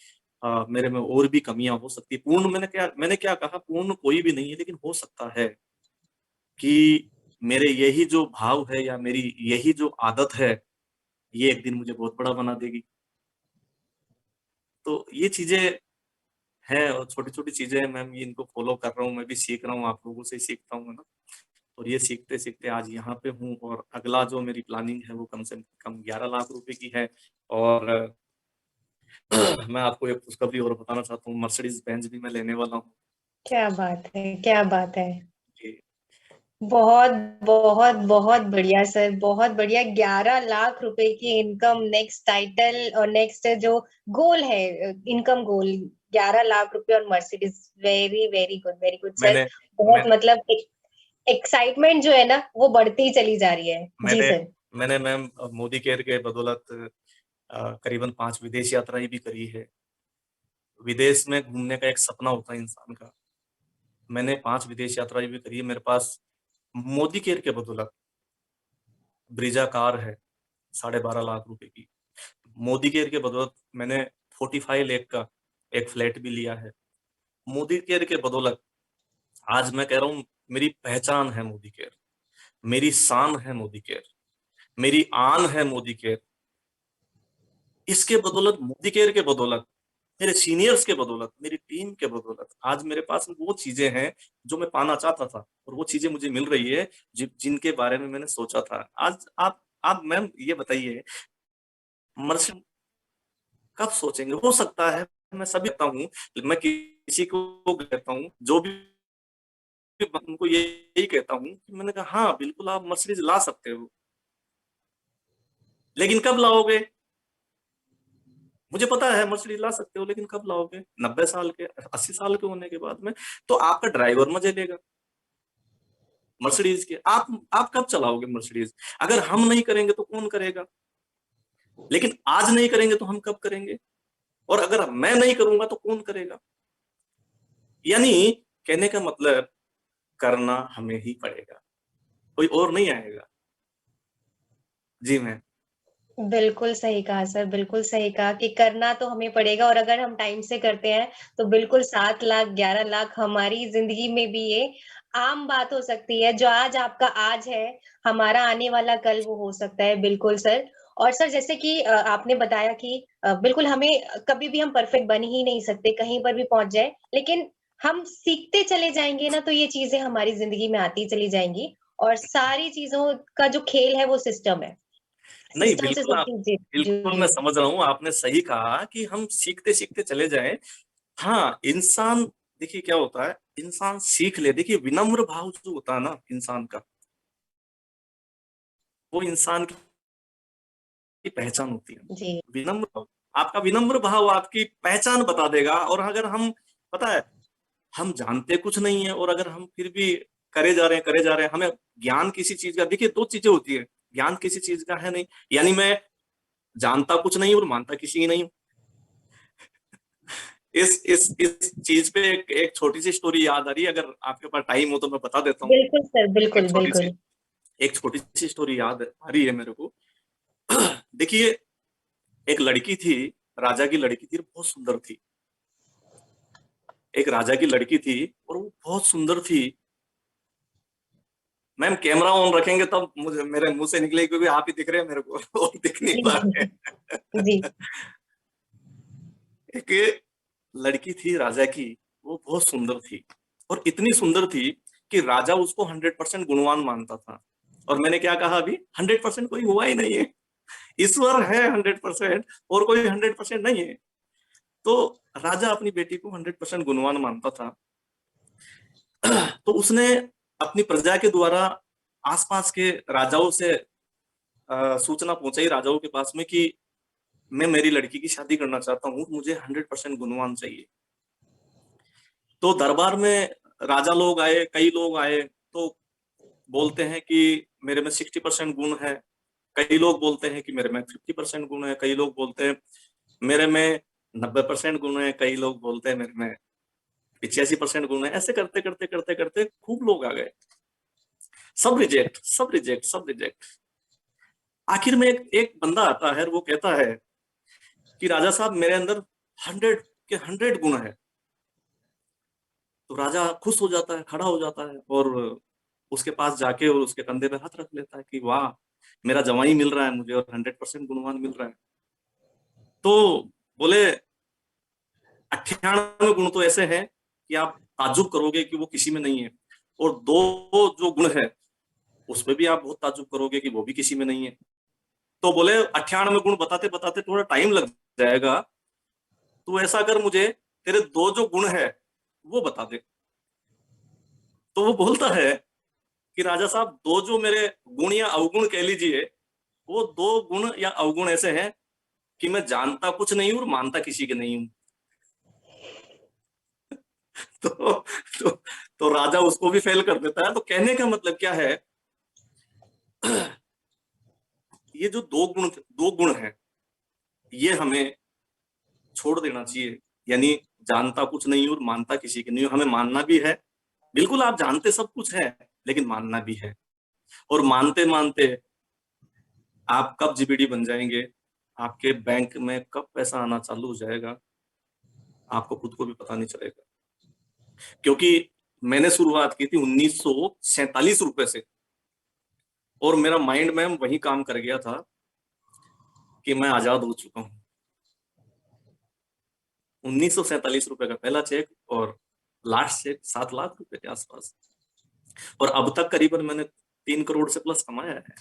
मेरे में और भी कमियां हो सकती है। पूर्ण मैंने क्या कहा, पूर्ण कोई भी नहीं है, लेकिन हो सकता है कि मेरे यही जो भाव है या मेरी यही जो आदत है, ये एक दिन मुझे बहुत बड़ा बना देगी। तो ये चीजें हैं, और छोटी छोटी चीजें मैम, ये इनको फॉलो कर रहा हूँ, मैं भी सीख रहा हूँ, आप लोगों से ही सीखता हूँ, है ना। और ये सीखते सीखते आज यहाँ पे हूँ, और अगला जो मेरी प्लानिंग है वो कम से कम 11 लाख रुपए की है। और मैं आपको एक खुशखबरी और बताना चाहता हूँ, मर्सिडीज बेंज भी मैं लेने वाला हूँ। क्या बात है, क्या बात है। जी। बहुत बहुत बहुत बढ़िया सर, बहुत बढ़िया। 11 लाख रुपए की इनकम, नेक्स्ट टाइटल और नेक्स्ट जो गोल है, इनकम गोल 11 लाख रुपए और Mercedes. Very very good, very good sir. मैंने बहुत मैं मतलब एक्साइटमेंट जो है ना वो बढ़ती ही चली जा रही है। जी मैंने सर। मैंने मैम मोदी केयर के बदौलत करीबन 5 विदेश यात्राएं भी करी है। विदेश में घूमने का एक सपना होता है इंसान का। मैंने 5 विदेश यात्राएं भी करी है। मेरे पास मोदी केयर के बदौलत ब्रिजा कार है 12.5 लाख रुपए की। मोदी केयर के बदौलत मैंने 45 लाख का एक फ्लैट भी लिया है। मोदी केयर के बदौलत आज मैं कह रहा हूँ, मेरी पहचान है मोदी केयर, मेरी शान है मोदी केयर, मेरी आन है मोदी केयर। इसके बदौलत, मोदी केयर के बदौलत, मेरे सीनियर्स के बदौलत, मेरी टीम के बदौलत आज मेरे पास वो चीजें हैं जो मैं पाना चाहता था, और वो चीजें मुझे मिल रही है जिनके बारे में मैंने सोचा था। आज आप मैम ये बताइए, मर्सिडीज कब सोचेंगे? हो सकता है मैं सभी कहता हूँ, मैं किसी को कहता हूँ जो भी, उनको यही कहता हूँ कि मैंने कहा हाँ बिल्कुल आप मर्सिडीज ला सकते हो, लेकिन कब लाओगे? मुझे पता है मर्सिडीज ला सकते हो, लेकिन कब लाओगे? 90 साल के, 80 साल के होने के बाद में। तो आपका ड्राइवर मजे लेगा मर्सिडीज के, आप कब चलाओगे मर्सिडीज? अगर हम नहीं करेंगे तो कौन करेगा? लेकिन आज नहीं करेंगे तो हम कब करेंगे? और अगर मैं नहीं करूंगा तो कौन करेगा? यानी कहने का मतलब, करना हमें ही पड़ेगा, कोई और नहीं आएगा। जी मैम। बिल्कुल सही कहा सर, बिल्कुल सही कहा कि करना तो हमें पड़ेगा, और अगर हम टाइम से करते हैं तो बिल्कुल 7 लाख 11 लाख हमारी जिंदगी में भी ये आम बात हो सकती है। जो आज आपका आज है, हमारा आने वाला कल वो हो सकता है। बिल्कुल सर। और सर जैसे कि आपने बताया कि बिल्कुल हमें कभी भी हम परफेक्ट बन ही नहीं सकते, कहीं पर भी पहुंच जाए, लेकिन हम सीखते चले जाएंगे ना तो ये चीजें हमारी जिंदगी में आती चली जाएंगी। और सारी चीजों का जो खेल है वो सिस्टम है। नहीं, सिस्टम से बिल्कुल सब आप, चीज़ें बिल्कुल जुड़ी मैं हुई समझ रहा हूँ, आपने सही कहा कि हम सीखते सीखते चले जाएं। हाँ, इंसान, देखिए क्या होता है, इंसान सीख ले। देखिए विनम्र भाव जो होता है ना इंसान का, वो इंसान की पहचान होती है। जी। विनम्र भाव, आपका विनम्र भाव आपकी पहचान बता देगा। और अगर हम, पता है, हम जानते कुछ नहीं है, और अगर हम फिर भी करे जा रहे हैं, हमें ज्ञान किसी चीज का, देखिए दो चीजें होती है, ज्ञान किसी चीज का है नहीं, यानी मैं जानता कुछ नहीं और मानता किसी की नहीं हूँ। इस चीज पे एक छोटी सी स्टोरी याद आ रही है, अगर आपके पास टाइम हो तो मैं बता देता हूँ। बिल्कुल सर, एक बिल्कुल, छोटी सी बिल्कुल। एक छोटी सी स्टोरी याद आ रही है मेरे को। देखिए, एक लड़की थी, राजा की लड़की थी, बहुत सुंदर थी। एक राजा की लड़की थी और वो बहुत सुंदर थी। मैम कैमरा ऑन रखेंगे तब मुझे, मेरे मुंह से निकलेगी, क्योंकि आप ही दिख रहे हैं मेरे को और दिख नहीं जी, पा रहे जी। हैं। एक लड़की थी राजा की, वो बहुत सुंदर थी, और इतनी सुंदर थी कि राजा उसको 100% गुणवान मानता था। और मैंने क्या कहा अभी, 100% कोई हुआ ही नहीं है, ईश्वर है 100%, और कोई 100% नहीं है। तो राजा अपनी बेटी को 100% गुणवान मानता था। तो उसने अपनी प्रजा के द्वारा आसपास के राजाओं से सूचना पहुंचाई राजाओं के पास में कि मैं मेरी लड़की की शादी करना चाहता हूँ, मुझे 100% गुणवान चाहिए। तो दरबार में राजा लोग आए, कई लोग आए, तो बोलते हैं कि मेरे में 60% गुण है, कई लोग बोलते हैं कि मेरे में 50% गुण है, कई लोग बोलते हैं मेरे में 90% गुण है, कई लोग बोलते हैं मेरे में 85% गुण है। ऐसे करते करते करते करते खूब लोग आ गए, सब रिजेक्ट, सब रिजेक्ट, सब रिजेक्ट। आखिर में एक बंदा आता है, वो कहता है कि राजा साहब मेरे अंदर 100 गुण है। तो राजा खुश हो जाता है, खड़ा हो जाता है और उसके पास जाके और उसके कंधे पे हाथ रख लेता है कि वाह, मेरा जवाई मिल रहा है मुझे और 100% गुणवान मिल रहा है। तो बोले 98 गुण तो ऐसे हैं कि आप ताज्जुब करोगे कि वो किसी में नहीं है, और दो जो गुण है उसमें भी आप बहुत ताज्जुब करोगे कि वो भी किसी में नहीं है। तो बोले 98 गुण बताते बताते थोड़ा टाइम लग जाएगा, तो ऐसा कर, मुझे तेरे दो जो गुण है वो बता दे। तो वो बोलता है कि राजा साहब, दो जो मेरे गुण या अवगुण कह लीजिए, वो दो गुण या अवगुण ऐसे हैं कि मैं जानता कुछ नहीं हूं और मानता किसी के नहीं हूं। तो, तो तो राजा उसको भी फेल कर देता है। तो कहने का मतलब क्या है, ये जो दो गुण है, ये हमें छोड़ देना चाहिए। यानी जानता कुछ नहीं और मानता किसी के नहीं हूं, हमें मानना भी है। बिल्कुल आप जानते सब कुछ है, लेकिन मानना भी है। और मानते मानते आप कब जीबीडी बन जाएंगे, आपके बैंक में कब पैसा आना चालू हो जाएगा, आपको खुद को भी पता नहीं चलेगा। क्योंकि मैंने शुरुआत की थी 1947 रुपए से, और मेरा माइंड में वही काम कर गया था कि मैं आजाद हो चुका हूं। 1947 रुपए का पहला चेक, और लास्ट चेक 7 लाख रुपए के आसपास। और अब तक करीबन मैंने 3 करोड़ से प्लस कमाया है।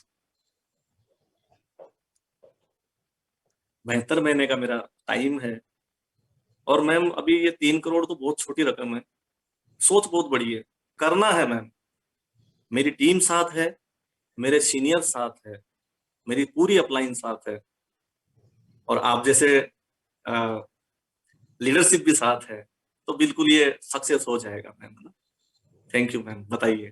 72 महीने का मेरा टाइम है। और मैम अभी ये 3 करोड़ तो बहुत छोटी रकम है, सोच बहुत बड़ी है, करना है मैम। मेरी टीम साथ है, मेरे सीनियर साथ है, मेरी पूरी अपलाइन साथ है, और आप जैसे लीडरशिप भी साथ है। तो बिल्कुल ये सक्सेस हो जाएगा मैम। थैंक यू मैम, बताइए।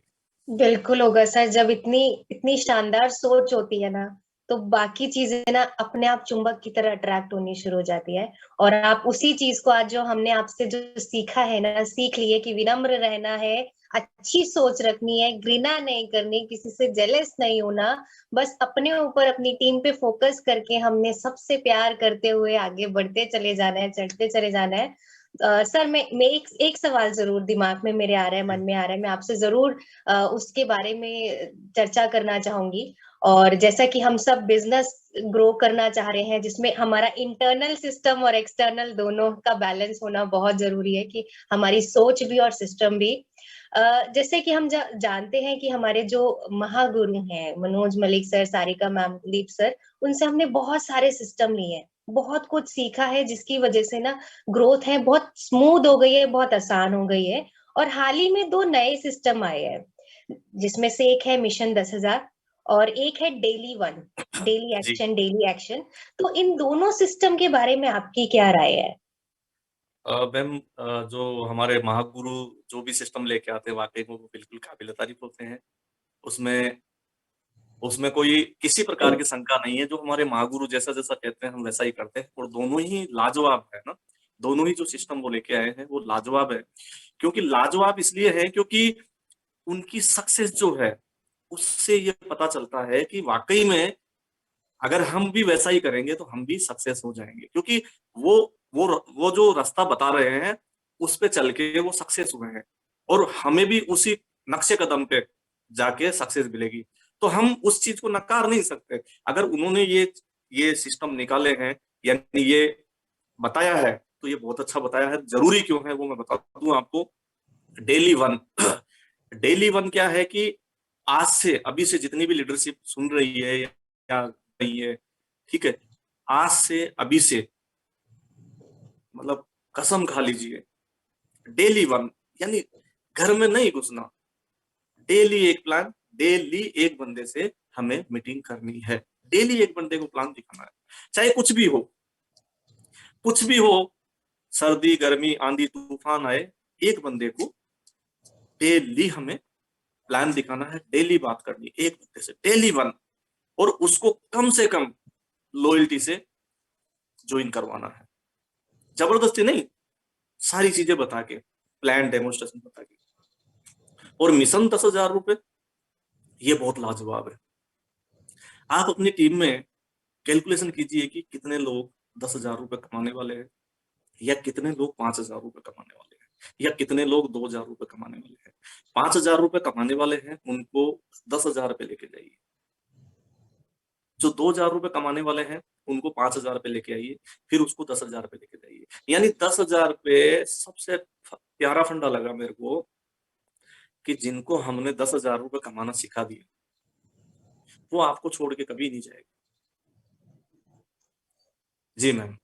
बिल्कुल होगा सर। जब इतनी इतनी शानदार सोच होती है ना, तो बाकी चीजें ना अपने आप चुंबक की तरह अट्रैक्ट होनी शुरू हो जाती है। और आप उसी चीज को आज जो हमने आपसे जो सीखा है ना, सीख लिए कि विनम्र रहना है, अच्छी सोच रखनी है, घृणा नहीं करनी, किसी से जेलस नहीं होना, बस अपने ऊपर अपनी टीम पे फोकस करके हमने सबसे प्यार करते हुए आगे बढ़ते चले जाना है, चढ़ते चले जाना है। सर मैं एक सवाल जरूर दिमाग में मेरे आ रहा है, मन में आ रहा है, मैं आपसे जरूर उसके बारे में चर्चा करना चाहूंगी। और जैसा कि हम सब बिजनेस ग्रो करना चाह रहे हैं, जिसमें हमारा इंटरनल सिस्टम और एक्सटर्नल दोनों का बैलेंस होना बहुत जरूरी है, कि हमारी सोच भी और सिस्टम भी। जैसे कि हम जानते हैं कि हमारे जो महागुरु हैं, मनोज मलिक सर, सारिका मैम, दीप सर, उनसे हमने बहुत सारे सिस्टम लिए हैं, बहुत कुछ सीखा है, जिसकी वजह से ना ग्रोथ है बहुत स्मूथ हो गई है, बहुत आसान हो गई है। और हाल ही में दो नए सिस्टम आए हैं, जिसमें से एक है मिशन 10,000 और एक है डेली वन, डेली जी। Action, daily action. तो इन दोनों सिस्टम के बारे में आपकी क्या राय है? मैम, जो हमारे महागुरु जो भी सिस्टम लेके आते हैं, वाकई में वो बिल्कुल काबिल तारीफ होते हैं। उसमें उसमें कोई किसी प्रकार की शंका नहीं है। जो हमारे महागुरु जैसा जैसा कहते हैं हम वैसा ही करते हैं, और दोनों ही लाजवाब है ना। दोनों ही जो सिस्टम वो लेके आए हैं वो लाजवाब है। क्योंकि लाजवाब इसलिए है क्योंकि उनकी सक्सेस जो है, उससे ये पता चलता है कि वाकई में अगर हम भी वैसा ही करेंगे तो हम भी सक्सेस हो जाएंगे। क्योंकि वो वो जो रास्ता बता रहे हैं उस पे चल के वो सक्सेस हुए हैं, और हमें भी उसी नक्शे कदम पे जाके सक्सेस मिलेगी। तो हम उस चीज को नकार नहीं सकते। अगर उन्होंने ये सिस्टम निकाले हैं, यानी ये बताया है, तो ये बहुत अच्छा बताया है। जरूरी क्यों है वो मैं बता दूं आपको। डेली वन डेली वन क्या है कि आज से, अभी से जितनी भी लीडरशिप सुन रही है या रही है, ठीक है, आज से अभी से मतलब कसम खा लीजिए, डेली वन, यानी घर में नहीं घुसना। डेली एक प्लान, डेली एक बंदे से हमें मीटिंग करनी है। डेली एक बंदे को प्लान दिखाना है, चाहे कुछ भी हो, कुछ भी हो, सर्दी गर्मी आंधी तूफान आए, एक बंदे को डेली हमें प्लान दिखाना है, डेली बात करनी एक बंदे से, डेली वन, और उसको कम से कम लॉयल्टी से ज्वाइन करवाना है, जबरदस्ती नहीं, सारी चीजें बता के, प्लान डेमोन्स्ट्रेशन बता के। और मिशन 10,000 रुपए, ये बहुत लाजवाब है। आप अपनी टीम में कैलकुलेशन कीजिए कि कितने लोग 10,000 रुपए कमाने वाले हैं, या कितने लोग 5,000 रुपए कमाने वाले हैं, या कितने लोग 2,000 रुपए कमाने वाले हैं। 5,000 रुपए कमाने वाले हैं उनको 10,000 रुपए लेके जाइए, जो 2,000 रुपए कमाने वाले हैं उनको 5,000 रुपए लेके आइए, फिर उसको 10,000 रुपए लेके जाइए। यानी 10,000 रुपए सबसे प्यारा फंडा लगा मेरे को, कि जिनको हमने 10,000 रुपए कमाना सिखा दिया, वो आपको छोड़ के कभी नहीं जाएगा। जी मैम।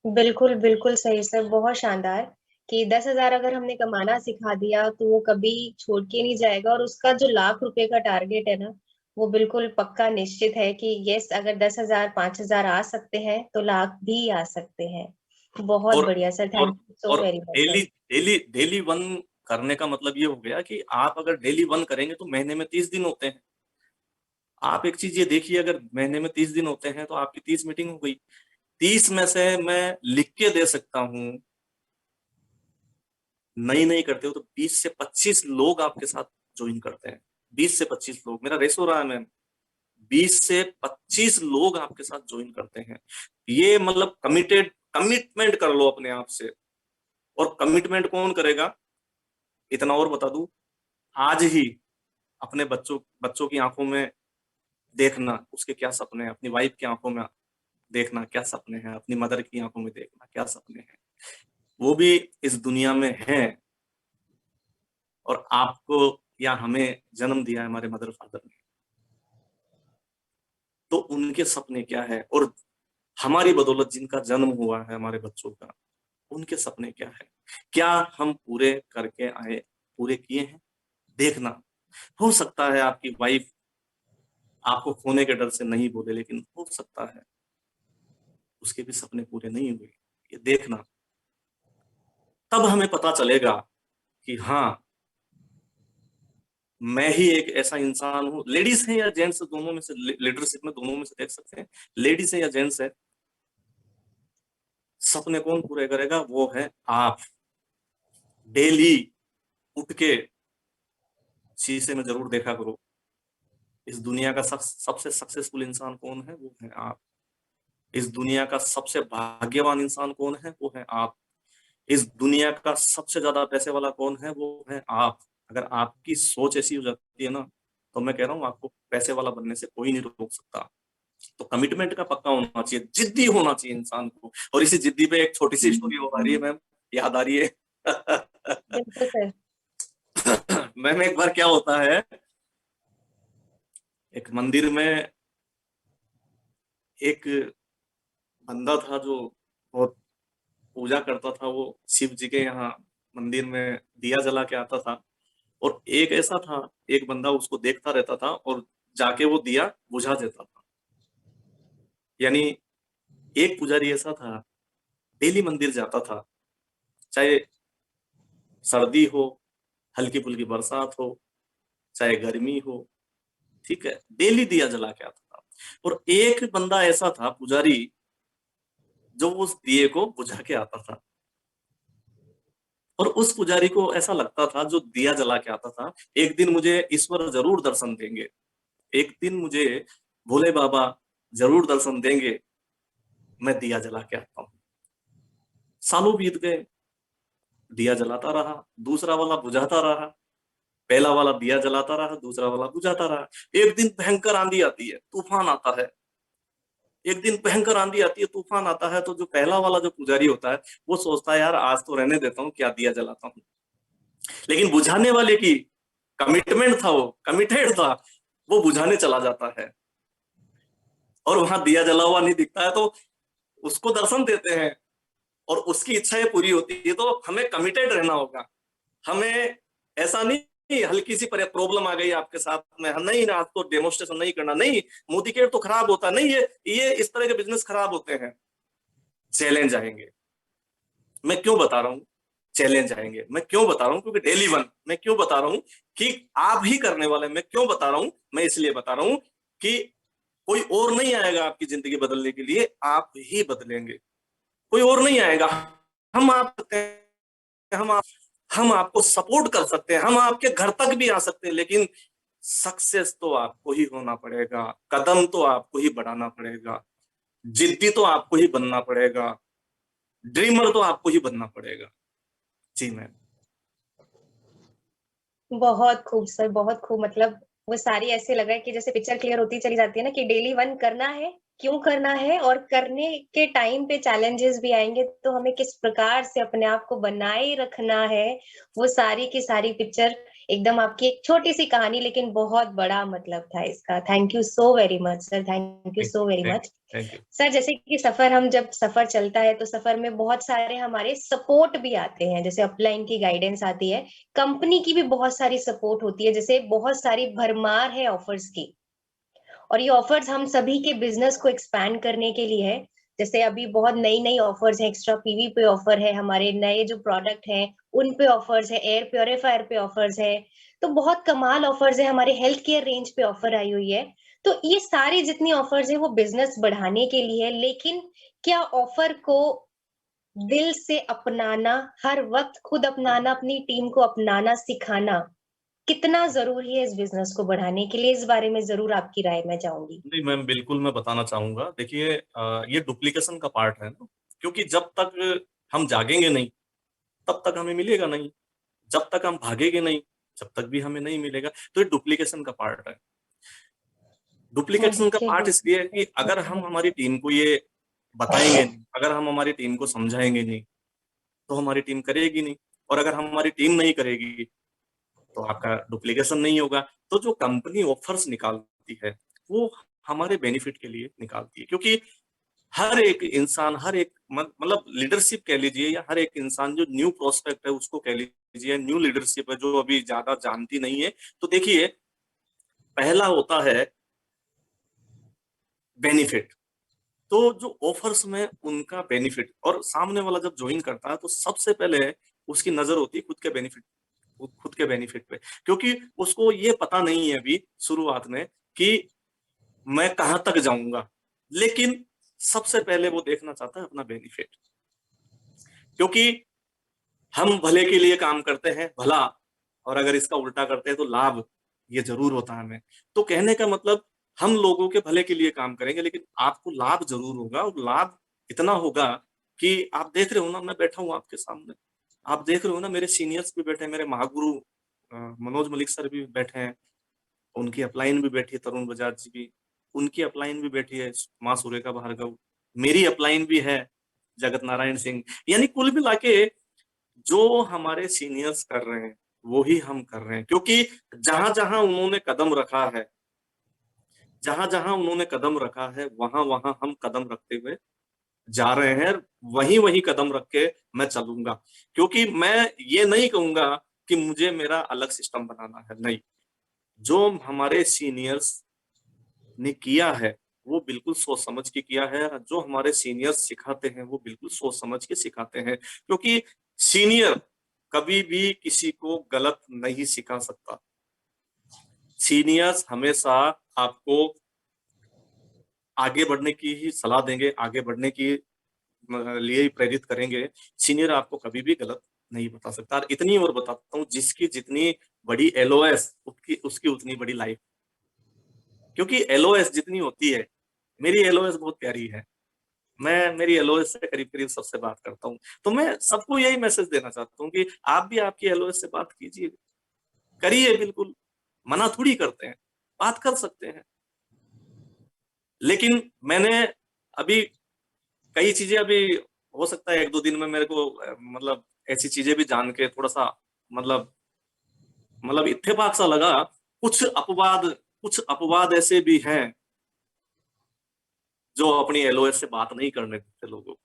बिल्कुल, बिल्कुल सही सर, बहुत शानदार कि 10,000 अगर हमने कमाना सिखा दिया तो वो कभी छोड़ के नहीं जाएगा, और उसका जो लाख रुपए का टारगेट है ना, वो बिल्कुल पक्का निश्चित है कि यस, अगर 10,000 5,000 आ सकते हैं तो लाख भी आ सकते हैं। बहुत और बढ़िया सर, और थैंक यू सो और very much daily sir. Daily daily one करने का मतलब ये हो गया कि आप अगर डेली वन करेंगे तो महीने में 30 दिन होते हैं। आप एक चीज ये देखिए, अगर महीने में 30 दिन होते हैं तो आपकी 30 मीटिंग हो गई। 30 में से मैं लिख के दे सकता हूं, नई नई करते हो तो 20 से 25 लोग आपके साथ ज्वाइन करते हैं। 20 से 25 लोग, मेरा रेस हो रहा है मैम, 20 से 25 लोग आपके साथ ज्वाइन करते हैं। ये मतलब कमिटमेंट कर लो अपने आप से। और कमिटमेंट कौन करेगा, इतना और बता दूं, आज ही अपने बच्चों बच्चों की आंखों में देखना उसके क्या सपने हैं, अपनी वाइफ की आंखों में देखना क्या सपने हैं, अपनी मदर की आंखों में देखना क्या सपने हैं। वो भी इस दुनिया में हैं, और आपको या हमें जन्म दिया है हमारे मदर फादर ने, तो उनके सपने क्या है, और हमारी बदौलत जिनका जन्म हुआ है हमारे बच्चों का, उनके सपने क्या है, क्या हम पूरे करके आए, पूरे किए हैं, देखना। हो सकता है आपकी वाइफ आपको खोने के डर से नहीं बोले, लेकिन हो सकता है उसके भी सपने पूरे नहीं हुए, ये देखना। तब हमें पता चलेगा कि हाँ, मैं ही एक ऐसा इंसान हूं, लेडीज है या जेंट्स, दोनों में से, लीडरशिप में दोनों में से देख सकते हैं, लेडीज है या जेंट्स है, सपने कौन पूरे करेगा, वो है आप। डेली उठ के शीशे में जरूर देखा करो, इस दुनिया का सबसे सक्सेसफुल इंसान कौन है, वो है आप। इस दुनिया का सबसे भाग्यवान इंसान कौन है, वो है आप। इस दुनिया का सबसे ज्यादा पैसे वाला कौन है, वो है आप। अगर आपकी सोच ऐसी हो जाती है ना, तो मैं कह रहा हूँ आपको पैसे वाला बनने से कोई नहीं रोक सकता। तो कमिटमेंट का पक्का होना चाहिए, जिद्दी होना चाहिए इंसान को। और इसी जिद्दी पे एक छोटी सी स्टोरी आ रही है मैम, याद आ रही है। बिल्कुल सर। मैम एक बार क्या होता है, एक मंदिर में एक बंदा था जो बहुत पूजा करता था, वो शिव जी के यहाँ मंदिर में दिया जला के आता था। और एक ऐसा था, एक बंदा उसको देखता रहता था और जाके वो दिया बुझा देता था। यानी एक पुजारी ऐसा था, डेली मंदिर जाता था, चाहे सर्दी हो, हल्की फुल्की बरसात हो, चाहे गर्मी हो, ठीक है, डेली दिया जला के आता था। और एक बंदा ऐसा था पुजारी, जो उस दिए को बुझा के आता था। और उस पुजारी को ऐसा लगता था, जो दिया जला के आता था, एक दिन मुझे ईश्वर जरूर दर्शन देंगे, एक दिन मुझे भोले बाबा जरूर दर्शन देंगे, मैं दिया जला के आता हूँ। सालों बीत गए, दिया जलाता रहा, दूसरा वाला बुझाता रहा, पहला वाला दिया जलाता रहा, दूसरा वाला बुझाता रहा। एक दिन भयंकर आंधी आती है, तूफान आता है। एक दिन भयंकर आंधी आती है, तूफान आता है, तो जो पहला वाला जो पुजारी होता है, वो सोचता है यार आज तो रहने देता हूँ, क्या दिया जलाता हूँ। लेकिन बुझाने वाले की कमिटमेंट था, वो कमिटेड था, वो बुझाने चला जाता है। और वहां दिया जला हुआ नहीं दिखता है, तो उसको दर्शन देते हैं और उसकी इच्छाएं पूरी होती है। तो हमें कमिटेड रहना होगा। हमें ऐसा नहीं हल्की सी प्रॉब्लम आ गई आपके साथ में, नहीं ना, आज तो डेमोस्ट्रेशन नहीं करना, नहीं मोदी केयर तो खराब होता, नहीं ये इस तरह के बिजनेस खराब होते हैं। चैलेंज आएंगे। मैं क्यों बता रहा हूं चैलेंज आएंगे? मैं क्यों बता रहा हूं? क्योंकि डेली वन मैं क्यों बता रहा हूं कि आप ही करने वाले। मैं क्यों बता रहा हूं? मैं इसलिए बता रहा हूं कि कोई और नहीं आएगा आपकी जिंदगी बदलने के लिए, आप ही बदलेंगे। कोई और नहीं आएगा। हम आप सकते हैं, हम आपको सपोर्ट कर सकते हैं, हम आपके घर तक भी आ सकते हैं, लेकिन सक्सेस तो आपको ही होना पड़ेगा, कदम तो आपको ही बढ़ाना पड़ेगा, जिद्दी तो आपको ही बनना पड़ेगा, ड्रीमर तो आपको ही बनना पड़ेगा। जी मैम। बहुत खूब सर, बहुत खूब। मतलब वो सारी ऐसे लग रहा है कि जैसे पिक्चर क्लियर होती चली जाती है ना, कि डेली वन करना है, क्यों करना है, और करने के टाइम पे चैलेंजेस भी आएंगे तो हमें किस प्रकार से अपने आप को बनाए रखना है। वो सारी की सारी पिक्चर एकदम आपकी एक छोटी सी कहानी, लेकिन बहुत बड़ा मतलब था इसका। Thank you so very much sir, thank you thank so very you much. Thank you. Sir जैसे कि सफर, हम जब सफर चलता है तो सफर में बहुत सारे हमारे सपोर्ट भी आते हैं, जैसे अपलाइन की गाइडेंस आती है, कंपनी की भी बहुत सारी सपोर्ट होती है, जैसे बहुत सारी भरमार है ऑफर्स की। और ये ऑफर्स हम सभी के बिजनेस को एक्सपैंड करने के लिए है। जैसे अभी बहुत नई नई ऑफर्स है, एक्स्ट्रा पीवी पे ऑफर है, हमारे नए जो प्रोडक्ट हैं उन पे ऑफर्स है, एयर प्योरीफायर पे ऑफर्स है। तो बहुत कमाल ऑफर्स है, हमारे हेल्थ केयर रेंज पे ऑफर आई हुई है। तो ये सारी जितनी ऑफर्स है वो बिजनेस बढ़ाने के लिए है, लेकिन क्या ऑफर को दिल से अपनाना, हर वक्त खुद अपनाना, अपनी टीम को अपनाना सिखाना कितना जरूरी है इस बिजनेस को बढ़ाने के लिए, इस बारे में जरूर आपकी राय मैं चाहूंगी। नहीं मैम, बिल्कुल मैं बताना चाहूंगा। देखिए ये डुप्लीकेशन का पार्ट है ना, क्योंकि जब तक हम जागेंगे नहीं तब तक हमें मिलेगा नहीं, जब तक हम भागेंगे नहीं जब तक भी हमें नहीं मिलेगा। तो ये डुप्लीकेशन का पार्ट है। डुप्लीकेशन का पार्ट चलिए। इसलिए है कि अगर हम हमारी टीम को ये बताएंगे नहीं, अगर हम हमारी टीम को समझाएंगे नहीं, तो हमारी टीम करेगी नहीं। और अगर हमारी टीम नहीं करेगी तो आपका डुप्लीकेशन नहीं होगा। तो जो कंपनी ऑफर्स निकालती है वो हमारे बेनिफिट के लिए निकालती है, क्योंकि हर एक इंसान, हर एक मतलब लीडरशिप कह लीजिए, या हर एक इंसान जो न्यू प्रोस्पेक्ट है उसको कह लीजिए, न्यू लीडरशिप है जो अभी ज्यादा जानती नहीं है। तो देखिए, पहला होता है बेनिफिट। तो जो ऑफर्स में उनका बेनिफिट, और सामने वाला जब ज्वाइन करता है तो सबसे पहले उसकी नजर होती है खुद के बेनिफिट, खुद के बेनिफिट पे। क्योंकि उसको ये पता नहीं है अभी शुरुआत में कि मैं कहां तक जाऊंगा, लेकिन सबसे पहले वो देखना चाहता है अपना बेनिफिट। क्योंकि हम भले के लिए काम करते हैं, भला, और अगर इसका उल्टा करते हैं तो लाभ, ये जरूर होता है हमें। तो कहने का मतलब, हम लोगों के भले के लिए काम करेंगे, लेकिन आपको लाभ जरूर होगा, और लाभ इतना होगा कि आप देख रहे हो ना, मैं बैठा हूं आपके सामने, आप देख रहे हो ना, मेरे सीनियर्स भी बैठे हैं, मेरे महागुरु मनोज मलिक सर भी बैठे हैं, उनकी अपलाइन भी बैठी है, तरुण बजाज जी की, उनकी अपलाइन भी बैठी है, माँ सुरेखा भार्गव, मेरी अपलाइन भी है, जगत नारायण सिंह। यानी कुल मिला के जो हमारे सीनियर्स कर रहे हैं वो ही हम कर रहे हैं। क्योंकि जहां जहां उन्होंने कदम रखा है, जहां जहां उन्होंने कदम रखा है, वहां वहां हम कदम रखते हुए जा रहे हैं। वहीं वहीं कदम रख के मैं चलूंगा। क्योंकि मैं ये नहीं कहूंगा कि मुझे मेरा अलग सिस्टम बनाना है, नहीं। जो हमारे सीनियर्स ने किया है वो बिल्कुल सोच समझ के किया है। जो हमारे सीनियर्स सिखाते हैं वो बिल्कुल सोच समझ के सिखाते हैं। क्योंकि सीनियर कभी भी किसी को गलत नहीं सिखा सकता। सीनियर्स हमेशा आपको आगे बढ़ने की ही सलाह देंगे, आगे बढ़ने की लिए ही प्रेरित करेंगे। सीनियर आपको कभी भी गलत नहीं बता सकता। और इतनी और बताता हूँ, जिसकी जितनी बड़ी एलओएस उसकी उसकी उतनी बड़ी लाइफ। क्योंकि एलओएस जितनी होती है, मेरी एलओएस बहुत प्यारी है, मैं मेरी एलओएस से करीब करीब सबसे बात करता हूँ। तो मैं सबको यही मैसेज देना चाहता हूँ कि आप भी आपकी एलओएस से बात कीजिए, करिए, बिल्कुल मना थोड़ी करते हैं, बात कर सकते हैं। लेकिन मैंने अभी कई चीजें अभी, हो सकता है एक दो दिन में मेरे को मतलब ऐसी चीजें भी जान के थोड़ा सा मतलब इत्तेफाक सा लगा। कुछ अपवाद ऐसे भी हैं जो अपनी एलओएस से बात नहीं करने देते लोगों को,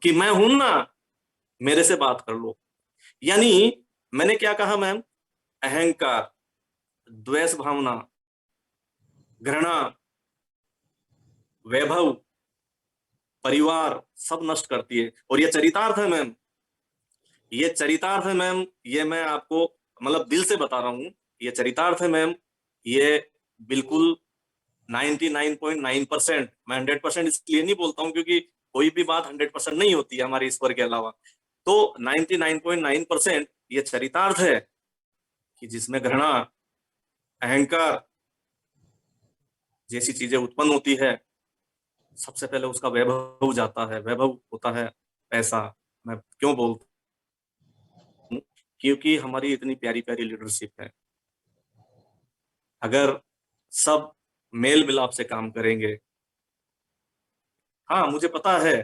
कि मैं हूं ना, मेरे से बात कर लो। यानी मैंने क्या कहा मैम, अहंकार, द्वेष भावना, घृणा, वैभव, परिवार सब नष्ट करती है। और ये चरितार्थ है मैम, ये चरितार्थ है मैम, ये मैं आपको मतलब दिल से बता रहा हूं, ये चरितार्थ है मैम। ये बिल्कुल 99.9%, मैं 100% इसलिए नहीं बोलता हूं क्योंकि कोई भी बात 100% नहीं होती है हमारे ईश्वर के अलावा। तो 99.9% ये चरितार्थ है कि जिसमें घृणा, अहंकार जैसी चीजें उत्पन्न होती है, सबसे पहले उसका वैभव जाता है। वैभव होता है पैसा। मैं क्यों बोलता हूं? क्योंकि हमारी इतनी प्यारी प्यारी लीडरशिप है। अगर सब मेल मिलाप से काम करेंगे, हाँ मुझे पता है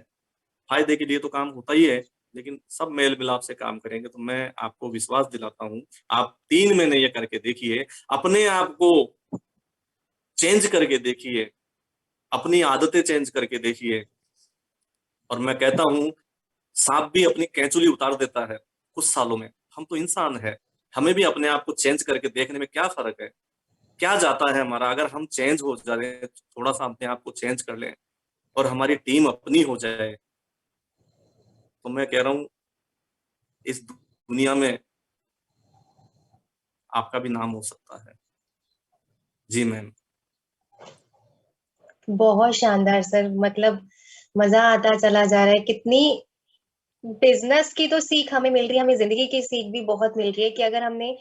फायदे के लिए तो काम होता ही है, लेकिन सब मेल मिलाप से काम करेंगे तो मैं आपको विश्वास दिलाता हूं, आप 3 महीने ये करके देखिए, अपने आप को चेंज करके देखिए, अपनी आदतें चेंज करके देखिए। और मैं कहता हूं, सांप भी अपनी कैंचुली उतार देता है कुछ सालों में। हम तो इंसान है, हमें भी अपने आप को चेंज करके देखने में क्या फर्क है, क्या जाता है हमारा। अगर हम चेंज हो जाए, थोड़ा सा अपने आप को चेंज कर लें और हमारी टीम अपनी हो जाए, तो मैं कह रहा हूं इस दुनिया में आपका भी नाम हो सकता है। जी मैम। बहुत शानदार सर, मतलब मजा आता चला जा रहा है। कितनी बिजनेस की तो सीख हमें मिल रही है, हमें जिंदगी की सीख भी बहुत मिल रही है कि अगर हमने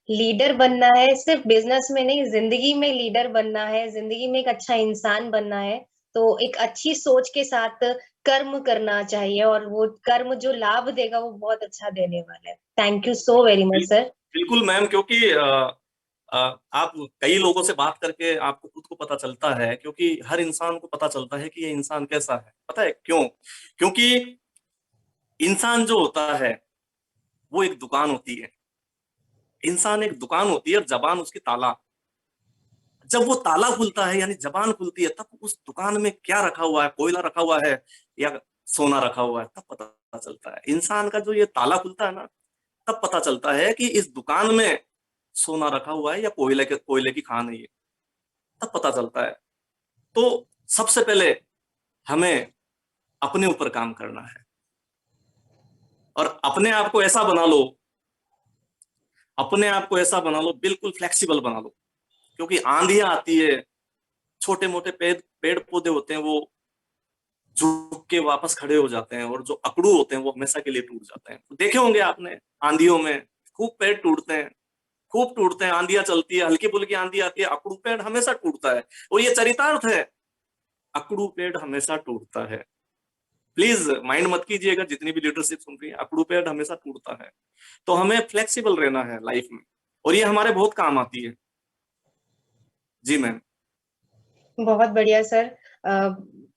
लीडर बनना है, सिर्फ बिजनेस में नहीं, जिंदगी में लीडर बनना है, जिंदगी में एक अच्छा इंसान बनना है, तो एक अच्छी सोच के साथ कर्म करना चाहिए, और वो कर्म जो लाभ देगा वो बहुत अच्छा देने वाला है। Thank you so very much sir. बिल्कुल मैम, क्योंकि आप कई लोगों से बात करके आपको खुद को पता चलता है, क्योंकि हर इंसान को पता चलता है कि ये इंसान कैसा है। पता है क्यों? क्योंकि इंसान जो होता है वो एक दुकान होती है। इंसान एक दुकान होती है और जबान उसकी ताला। जब वो ताला खुलता है यानी जबान खुलती है, तब उस दुकान में क्या रखा हुआ है, कोयला रखा हुआ है या सोना रखा हुआ है, तब पता चलता है। इंसान का जो ये ताला खुलता है ना, तब पता चलता है कि इस दुकान में सोना रखा हुआ है या कोयले की खान है ये, तब पता चलता है। तो सबसे पहले हमें अपने ऊपर काम करना है और अपने आप को ऐसा बना लो, अपने आप को ऐसा बना लो, बिल्कुल फ्लेक्सिबल बना लो। क्योंकि आंधियां आती है, छोटे मोटे पेड़ पौधे होते हैं, वो झुक के वापस खड़े हो जाते हैं, और जो अकड़ू होते हैं वो हमेशा के लिए टूट जाते हैं। तो देखे होंगे आपने, आंधियों में खूब पेड़ टूटते हैं, खूब टूटते हैं। आंधियां चलती है, हल्की फुल्की आंधी आती है, अकड़ू पेड़ हमेशा टूटता है। और ये चरितार्थ है, अकड़ू पेड़ हमेशा टूटता है। प्लीज माइंड मत कीजिएगा, जितनी भी लीडरशिप सुन रही है, अकड़ू पेड़ हमेशा टूटता है। तो हमें फ्लेक्सिबल रहना है लाइफ में, और ये हमारे बहुत काम आती है। जी मैम। बहुत बढ़िया सर।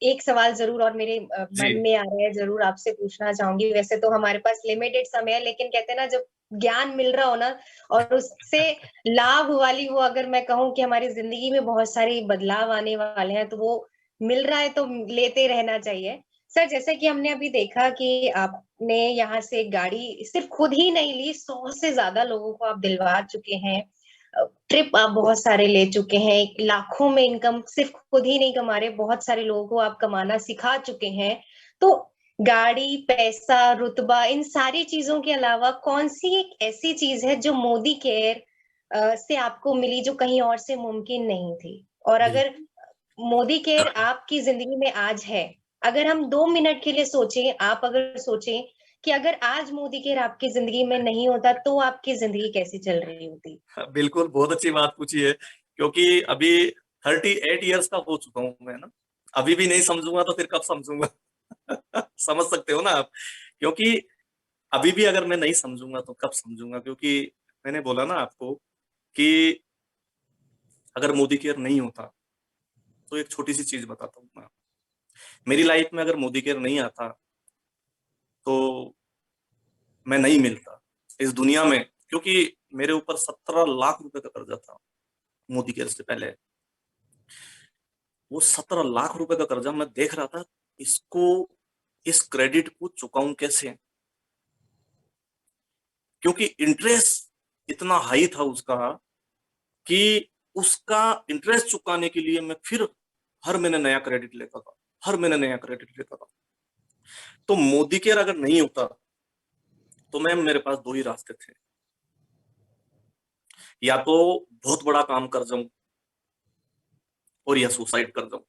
एक सवाल जरूर और मेरे जी। मन में आ रहा है, जरूर आपसे पूछना चाहूंगी। वैसे तो हमारे पास लिमिटेड समय है, लेकिन कहते हैं ना, जब ज्ञान मिल रहा हो ना, और उससे लाभ वाली, वो अगर मैं कहूँ कि हमारी जिंदगी में बहुत सारे बदलाव आने वाले हैं, तो वो मिल रहा है तो लेते रहना चाहिए। सर, जैसे कि हमने अभी देखा कि आपने यहाँ से गाड़ी सिर्फ खुद ही नहीं ली, 100 से ज्यादा लोगों को आप दिलवा चुके हैं। ट्रिप आप बहुत सारे ले चुके हैं, लाखों में इनकम सिर्फ खुद ही नहीं कमा रहे, बहुत सारे लोगों को आप कमाना सिखा चुके हैं। तो गाड़ी, पैसा, रुतबा, इन सारी चीजों के अलावा कौन सी एक ऐसी चीज है जो मोदी केयर से आपको मिली, जो कहीं और से मुमकिन नहीं थी? और अगर बिल्कुल। मोदी केयर आपकी जिंदगी में आज है, अगर हम 2 मिनट के लिए सोचें, आप अगर सोचें कि अगर आज मोदी केयर आपकी जिंदगी में नहीं होता, तो आपकी जिंदगी कैसी चल रही होती? बिल्कुल, बहुत अच्छी बात पूछी है, क्योंकि अभी 38 ईयर्स का हो चुका हूं मैं ना। अभी भी नहीं समझूंगा तो फिर कब समझूंगा? समझ सकते हो ना आप? क्योंकि अभी भी अगर मैं नहीं समझूंगा तो कब समझूंगा? क्योंकि मैंने बोला ना आपको कि अगर मोदी केयर नहीं होता, तो एक छोटी सी चीज बताता हूँ मैं। मेरी लाइफ में अगर मोदी केयर नहीं आता, तो मैं नहीं मिलता इस दुनिया में। क्योंकि मेरे ऊपर 17 लाख रुपए का कर्जा था मोदी केयर से पहले। वो 17 लाख रुपए का कर्जा मैं देख रहा था, इसको, इस क्रेडिट को चुकाऊं कैसे? क्योंकि इंटरेस्ट इतना हाई था उसका कि उसका इंटरेस्ट चुकाने के लिए मैं फिर हर महीने नया क्रेडिट लेता था, हर महीने नया क्रेडिट लेता था। तो मोदी केयर अगर नहीं होता तो मैम मेरे पास दो ही रास्ते थे, या तो बहुत बड़ा काम कर जाऊं और या सुसाइड कर जाऊं।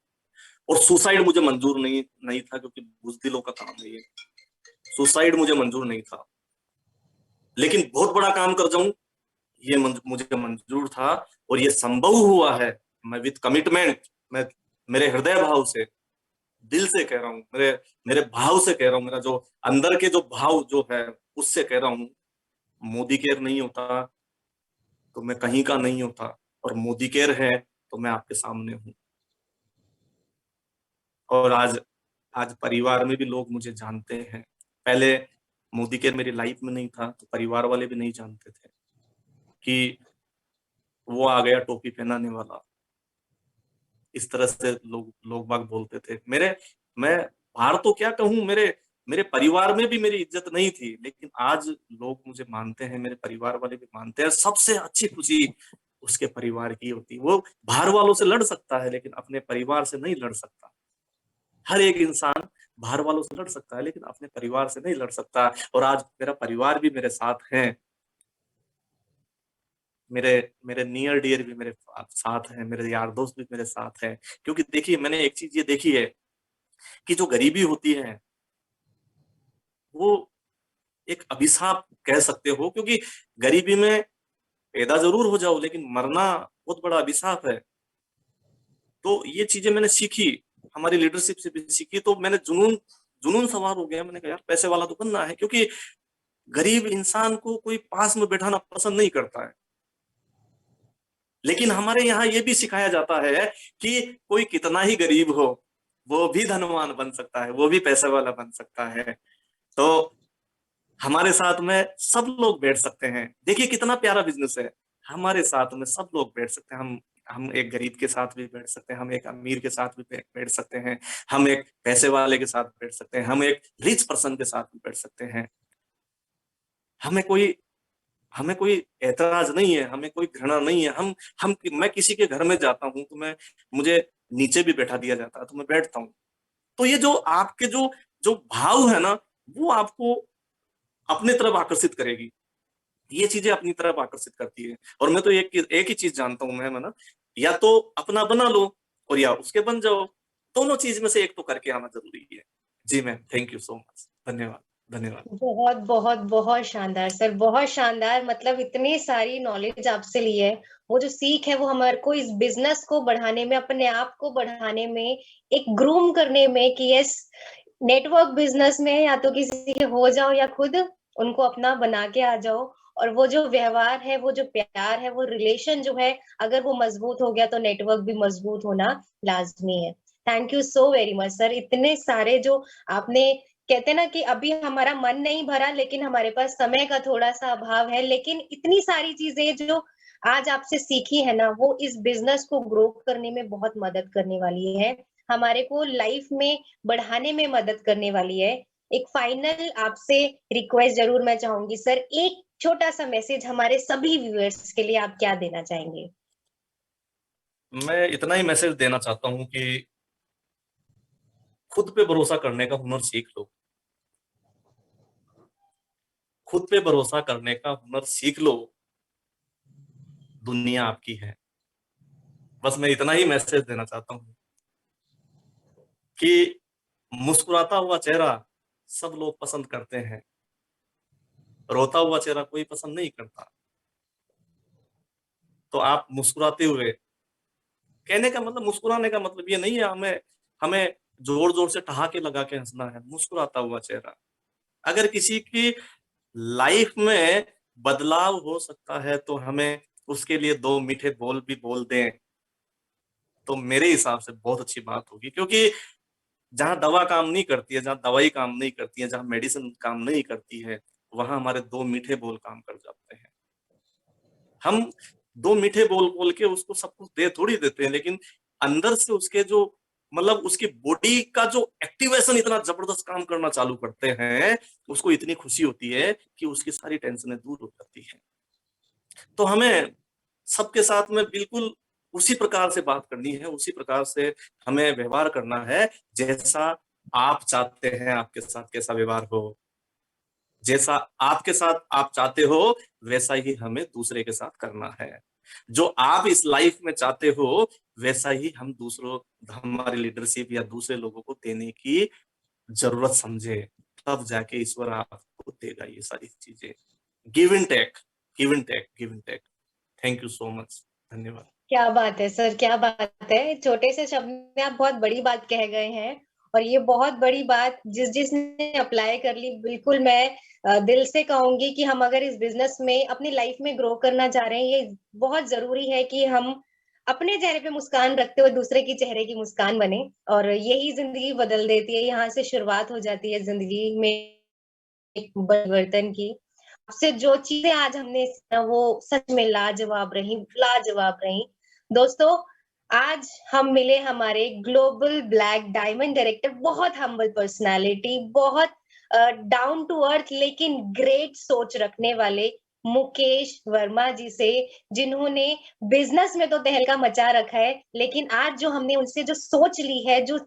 और सुसाइड मुझे मंजूर नहीं नहीं था, क्योंकि बुजदिलों का काम है ये। सुसाइड मुझे मंजूर नहीं था, लेकिन बहुत बड़ा काम कर जाऊं ये मुझे मंजूर था। और ये संभव हुआ है, मैं विद कमिटमेंट, मैं मेरे हृदय भाव से, दिल से कह रहा हूँ, मेरे मेरे भाव से कह रहा हूँ, मेरा जो अंदर के जो भाव जो है उससे कह रहा हूँ। मोदी केयर नहीं होता तो मैं कहीं का नहीं होता, और मोदी केयर है तो मैं आपके सामने हूँ। और आज आज परिवार में भी लोग मुझे जानते हैं। पहले मोदी केयर मेरी लाइफ में नहीं था तो परिवार वाले भी नहीं जानते थे कि वो आ गया टोपी पहनाने वाला। इस तरह से लोग लोग बाग बोलते थे मेरे। मैं बाहर तो क्या कहूँ, मेरे मेरे परिवार में भी मेरी इज्जत नहीं थी, लेकिन आज लोग मुझे मानते हैं, मेरे परिवार वाले भी मानते हैं। सबसे अच्छी खुशी उसके परिवार की होती है। वो बाहर वालों से लड़ सकता है लेकिन अपने परिवार से नहीं लड़ सकता। हर एक इंसान बाहर वालों से लड़ सकता है लेकिन अपने परिवार से नहीं लड़ सकता। और आज मेरा परिवार भी मेरे साथ है, मेरे मेरे नियर डियर भी मेरे साथ हैं, मेरे यार दोस्त भी मेरे साथ हैं। क्योंकि देखिए मैंने एक चीज ये देखी है कि जो गरीबी होती है वो एक अभिशाप कह सकते हो, क्योंकि गरीबी में पैदा जरूर हो जाओ लेकिन मरना बहुत बड़ा अभिशाप है। तो ये चीजें मैंने सीखी, हमारी लीडरशिप से भी सीखी। तो मैंने जुनून जुनून सवार हो गया। मैंने कहा यार पैसे वाला तो बनना है, क्योंकि गरीब इंसान को कोई पास में बैठाना पसंद नहीं करता है। लेकिन हमारे यहाँ ये भी सिखाया जाता है कि कोई कितना ही गरीब हो वो भी धनवान बन सकता है, वो भी पैसे वाला बन सकता है। तो हमारे साथ में सब लोग बैठ सकते हैं। देखिए कितना प्यारा बिजनेस है। हमारे साथ में सब लोग बैठ सकते हैं। हम एक गरीब के साथ भी बैठ सकते हैं, हम एक अमीर के साथ भी बैठ सकते हैं, हम एक पैसे वाले के साथ बैठ सकते हैं, हम एक रिच पर्सन के साथ भी बैठ सकते हैं। हमें कोई हमें कोई ऐतराज नहीं है, हमें कोई घृणा नहीं है। हम मैं किसी के घर में जाता हूँ तो मैं मुझे नीचे भी बैठा दिया जाता है तो मैं बैठता हूँ। तो ये जो आपके जो जो भाव है ना, वो आपको अपने तरफ आकर्षित करेगी। ये चीजें अपनी तरफ आकर्षित करती है। और मैं तो एक ही चीज जानता हूँ मैं, ना, या तो अपना बना लो और या उसके बन जाओ। दोनों चीज में से एक तो करके आना जरूरी है। जी ma'am, thank you so much. धन्यवाद। धन्यवाद। बहुत बहुत बहुत शानदार सर, बहुत शानदार। मतलब इतनी सारी नॉलेज आपसे ली है। वो जो सीख है वो हमारे को इस बिजनेस को बढ़ाने में, अपने आप को बढ़ाने में, एक ग्रूम करने में कि यस, नेटवर्क बिजनेस में या तो किसी के हो जाओ या खुद उनको अपना बना के आ जाओ। और वो जो व्यवहार है, वो जो प्यार है, वो रिलेशन जो है, अगर वो मजबूत हो गया तो नेटवर्क भी मजबूत होना लाजमी है। Thank you so very much sir. इतने सारे जो आपने, कहते ना कि अभी हमारा मन नहीं भरा लेकिन हमारे पास समय का थोड़ा सा अभाव है, लेकिन इतनी सारी चीजें जो आज आपसे सीखी है ना, वो इस बिजनेस को ग्रो करने में बहुत मदद करने वाली है, हमारे को लाइफ में बढ़ाने में मदद करने वाली है। एक फाइनल आपसे रिक्वेस्ट जरूर मैं चाहूंगी सर, एक छोटा सा मैसेज हमारे सभी व्यूअर्स के लिए आप क्या देना चाहेंगे? मैं इतना ही मैसेज देना चाहता हूँ कि खुद पे भरोसा करने का हुनर सीख लो। खुद पे भरोसा करने का हुनर सीख लो, दुनिया आपकी है। बस मैं इतना ही मैसेज देना चाहता हूँ कि मुस्कुराता हुआ चेहरा सब लोग पसंद करते हैं, रोता हुआ चेहरा कोई पसंद नहीं करता। तो आप मुस्कुराते हुए, कहने का मतलब, मुस्कुराने का मतलब ये नहीं है हमें हमें जोर जोर से ठहाके लगा के हंसना है। मुस्कुराता हुआ चेहरा, अगर किसी की लाइफ में बदलाव हो सकता है तो हमें उसके लिए दो मीठे बोल भी बोल दें तो मेरे हिसाब से बहुत अच्छी बात होगी। क्योंकि जहां दवा काम नहीं करती है, जहां दवाई काम नहीं करती है, जहां मेडिसिन काम नहीं करती है, वहां हमारे दो मीठे बोल काम कर जाते हैं। हम दो मीठे बोल बोल के उसको सब कुछ दे थोड़ी देते हैं, लेकिन अंदर से उसके जो, मतलब उसकी बॉडी का जो एक्टिवेशन इतना जबरदस्त काम करना चालू करते हैं, उसको इतनी खुशी होती है कि उसकी सारी टेंशनें दूर हो जाती है। तो हमें सबके साथ में बिल्कुल उसी प्रकार से बात करनी है, उसी प्रकार से हमें व्यवहार करना है, जैसा आप चाहते हैं आपके साथ कैसा व्यवहार हो। जैसा आपके साथ आप चाहते हो, वैसा ही हमें दूसरे के साथ करना है। जो आप इस लाइफ में चाहते हो, वैसा ही हम दूसरों हमारी लीडरशिप या दूसरे लोगों को देने की जरूरत समझे, तब जाके ईश्वर आपको देगा ये सारी चीजें। Give and take, give and take, give and take. Thank you so much. धन्यवाद। क्या बात है सर, क्या बात है। छोटे से शब्द में आप बहुत बड़ी बात कह गए हैं और ये बहुत बड़ी बात जिसने अप्लाई कर ली, बिल्कुल मैं दिल से कहूँगी कि हम अगर इस बिज़नेस में अपनी लाइफ में ग्रो करना चाह रहे हैं, ये बहुत ज़रूरी है कि हम अपने चेहरे पे मुस्कान रखते हुए दूसरे के चेहरे की मुस्कान बने और यही ज़िंदगी बदल देती है। यहाँ से शुरुआत हो जाती है ज़िंदगी में एक परिवर्तन की। आपसे जो चीज़ें आज हमने सीखा वो सच में लाजवाब रही, लाजवाब रही। दोस्तों, आज हम मिले हमारे ग्लोबल ब्लैक डायमंड डायरेक्टर, बहुत हम्बल पर्सनैलिटी, बहुत डाउन टू अर्थ लेकिन ग्रेट सोच रखने वाले मुकेश वर्मा जी से, जिन्होंने बिज़नेस में तो तहलका मचा रखा है, लेकिन आज जो हमने उनसे जो सोच ली है, जो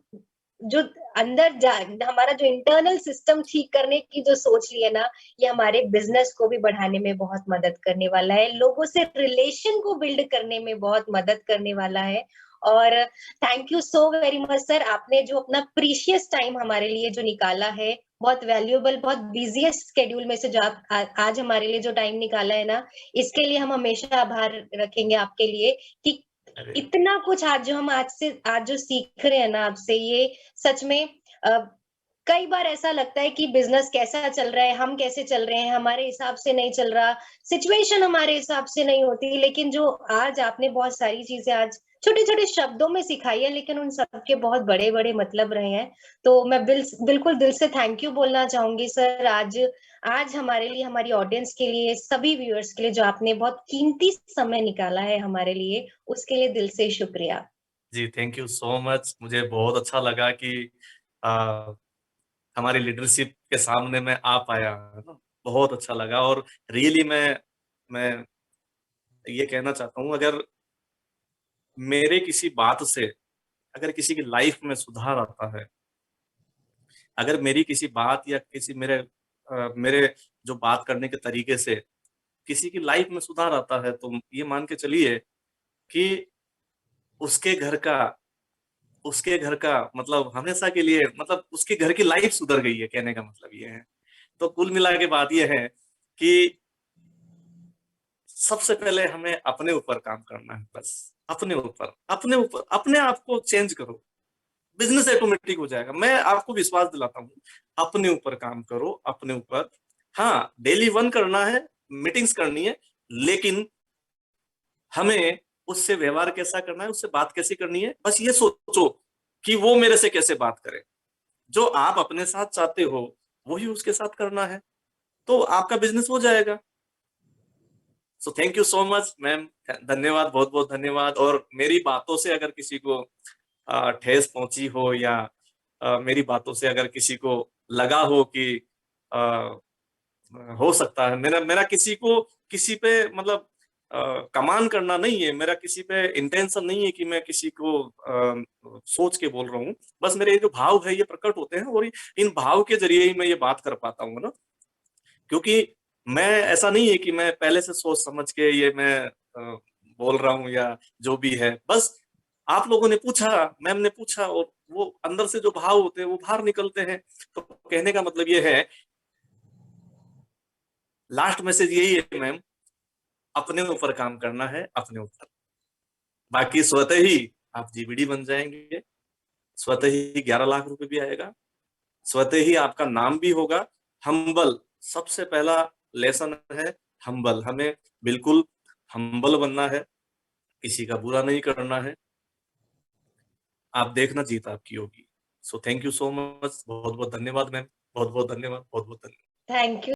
जो अंदर जा हमारा जो इंटरनल सिस्टम ठीक करने की जो सोच ली है ना, ये हमारे बिजनेस को भी बढ़ाने में बहुत मदद करने वाला है, लोगों से रिलेशन को बिल्ड करने में बहुत मदद करने वाला है। और thank you so very much sir, आपने जो अपना प्रीशियस टाइम हमारे लिए जो निकाला है, बहुत वैल्यूएबल, बहुत बिज़ीएस्ट शेड्यूल में से जो आप आज हमारे लिए जो टाइम निकाला है ना, इसके लिए हम हमेशा आभार रखेंगे आपके लिए कि अरे इतना कुछ आज जो हम आज जो सीख रहे हैं ना आपसे, ये सच में अ, कई बार ऐसा लगता है कि बिजनेस कैसा चल रहा है, हम कैसे चल रहे हैं, हमारे हिसाब से नहीं चल रहा, सिचुएशन हमारे हिसाब से नहीं होती, लेकिन जो आज आपने बहुत सारी चीजें आज छोटे-छोटे शब्दों में सिखाई है, लेकिन उन सब के बहुत बड़े-बड़े मतलब रहे हैं। तो मैं बिल्कुल दिल से थैंक यू बोलना चाहूँगी सर, आज आज हमारे लिए, हमारी ऑडियंस के लिए, सभी व्यूअर्स के लिए जो आपने बहुत कीमती समय निकाला है हमारे लिए, उसके लिए दिल से शुक्रिया। जी, थैंक यू सो मच। मुझे बहुत अच्छा लगा कि आ, हमारी लीडरशिप के सामने मैं आ पाया, है ना? बहुत अच्छा लगा। और रियली मैं ये कहना चाहता हूँ, अगर मेरे किसी बात से अगर किसी की लाइफ में सुधार आता है, अगर मेरी किसी बात या किसी मेरे जो बात करने के तरीके से किसी की लाइफ में सुधार आता है, तो ये मान के चलिए कि उसके घर का उसके घर का मतलब हमेशा के लिए, मतलब उसके घर की लाइफ सुधर गई है, कहने का मतलब ये है। तो कुल मिला के बात ये है कि सबसे पहले हमें अपने ऊपर काम करना है, बस अपने ऊपर अपने आप को चेंज करो, बिजनेस ऑटोमेटिक हो जाएगा। मैं आपको विश्वास दिलाता हूँ, अपने ऊपर काम करो, अपने ऊपर। हाँ, डेली वन करना है, मीटिंग्स करनी है, लेकिन हमें उससे व्यवहार कैसा करना है, उससे बात कैसी करनी है, बस ये सोचो कि वो मेरे से कैसे बात करे। जो आप अपने साथ चाहते हो, वही उसके साथ करना है, तो आपका बिजनेस हो जाएगा। So thank you so much ma'am, धन्यवाद, बहुत बहुत धन्यवाद। और मेरी बातों से अगर किसी को ठेस पहुंची हो, या मेरी बातों से अगर किसी को लगा हो कि अ, हो सकता है, मेरा मेरा किसी को किसी पे मतलब कमान करना नहीं है, मेरा किसी पे इंटेंशन नहीं है कि मैं किसी को सोच के बोल रहा हूँ। बस मेरे ये जो भाव है ये प्रकट होते हैं, और इन भाव के जरिए ही मैं ये बात कर पाता हूँ ना। क्योंकि मैं, ऐसा नहीं है कि मैं पहले से सोच समझ के ये मैं बोल रहा हूँ या जो भी है। बस आप लोगों ने पूछा, मैम ने पूछा, और वो अंदर से जो भाव होते हैं वो बाहर निकलते हैं। तो कहने का मतलब ये है, लास्ट मैसेज यही है मैम, अपने ऊपर काम करना है, अपने ऊपर। बाकी स्वतः ही आप जीबीडी बन जाएंगे, स्वतः ही 11 लाख रुपए भी आएगा, स्वतः ही आपका नाम भी होगा। हम्बल सबसे पहला लेसन है, हम्बल। हमें बिल्कुल हम्बल बनना है, किसी का बुरा नहीं करना है। आप देखना, जीत आपकी होगी। So thank you so much, बहुत बहुत धन्यवाद मैम, बहुत बहुत धन्यवाद, बहुत बहुत धन्यवाद। Thank you.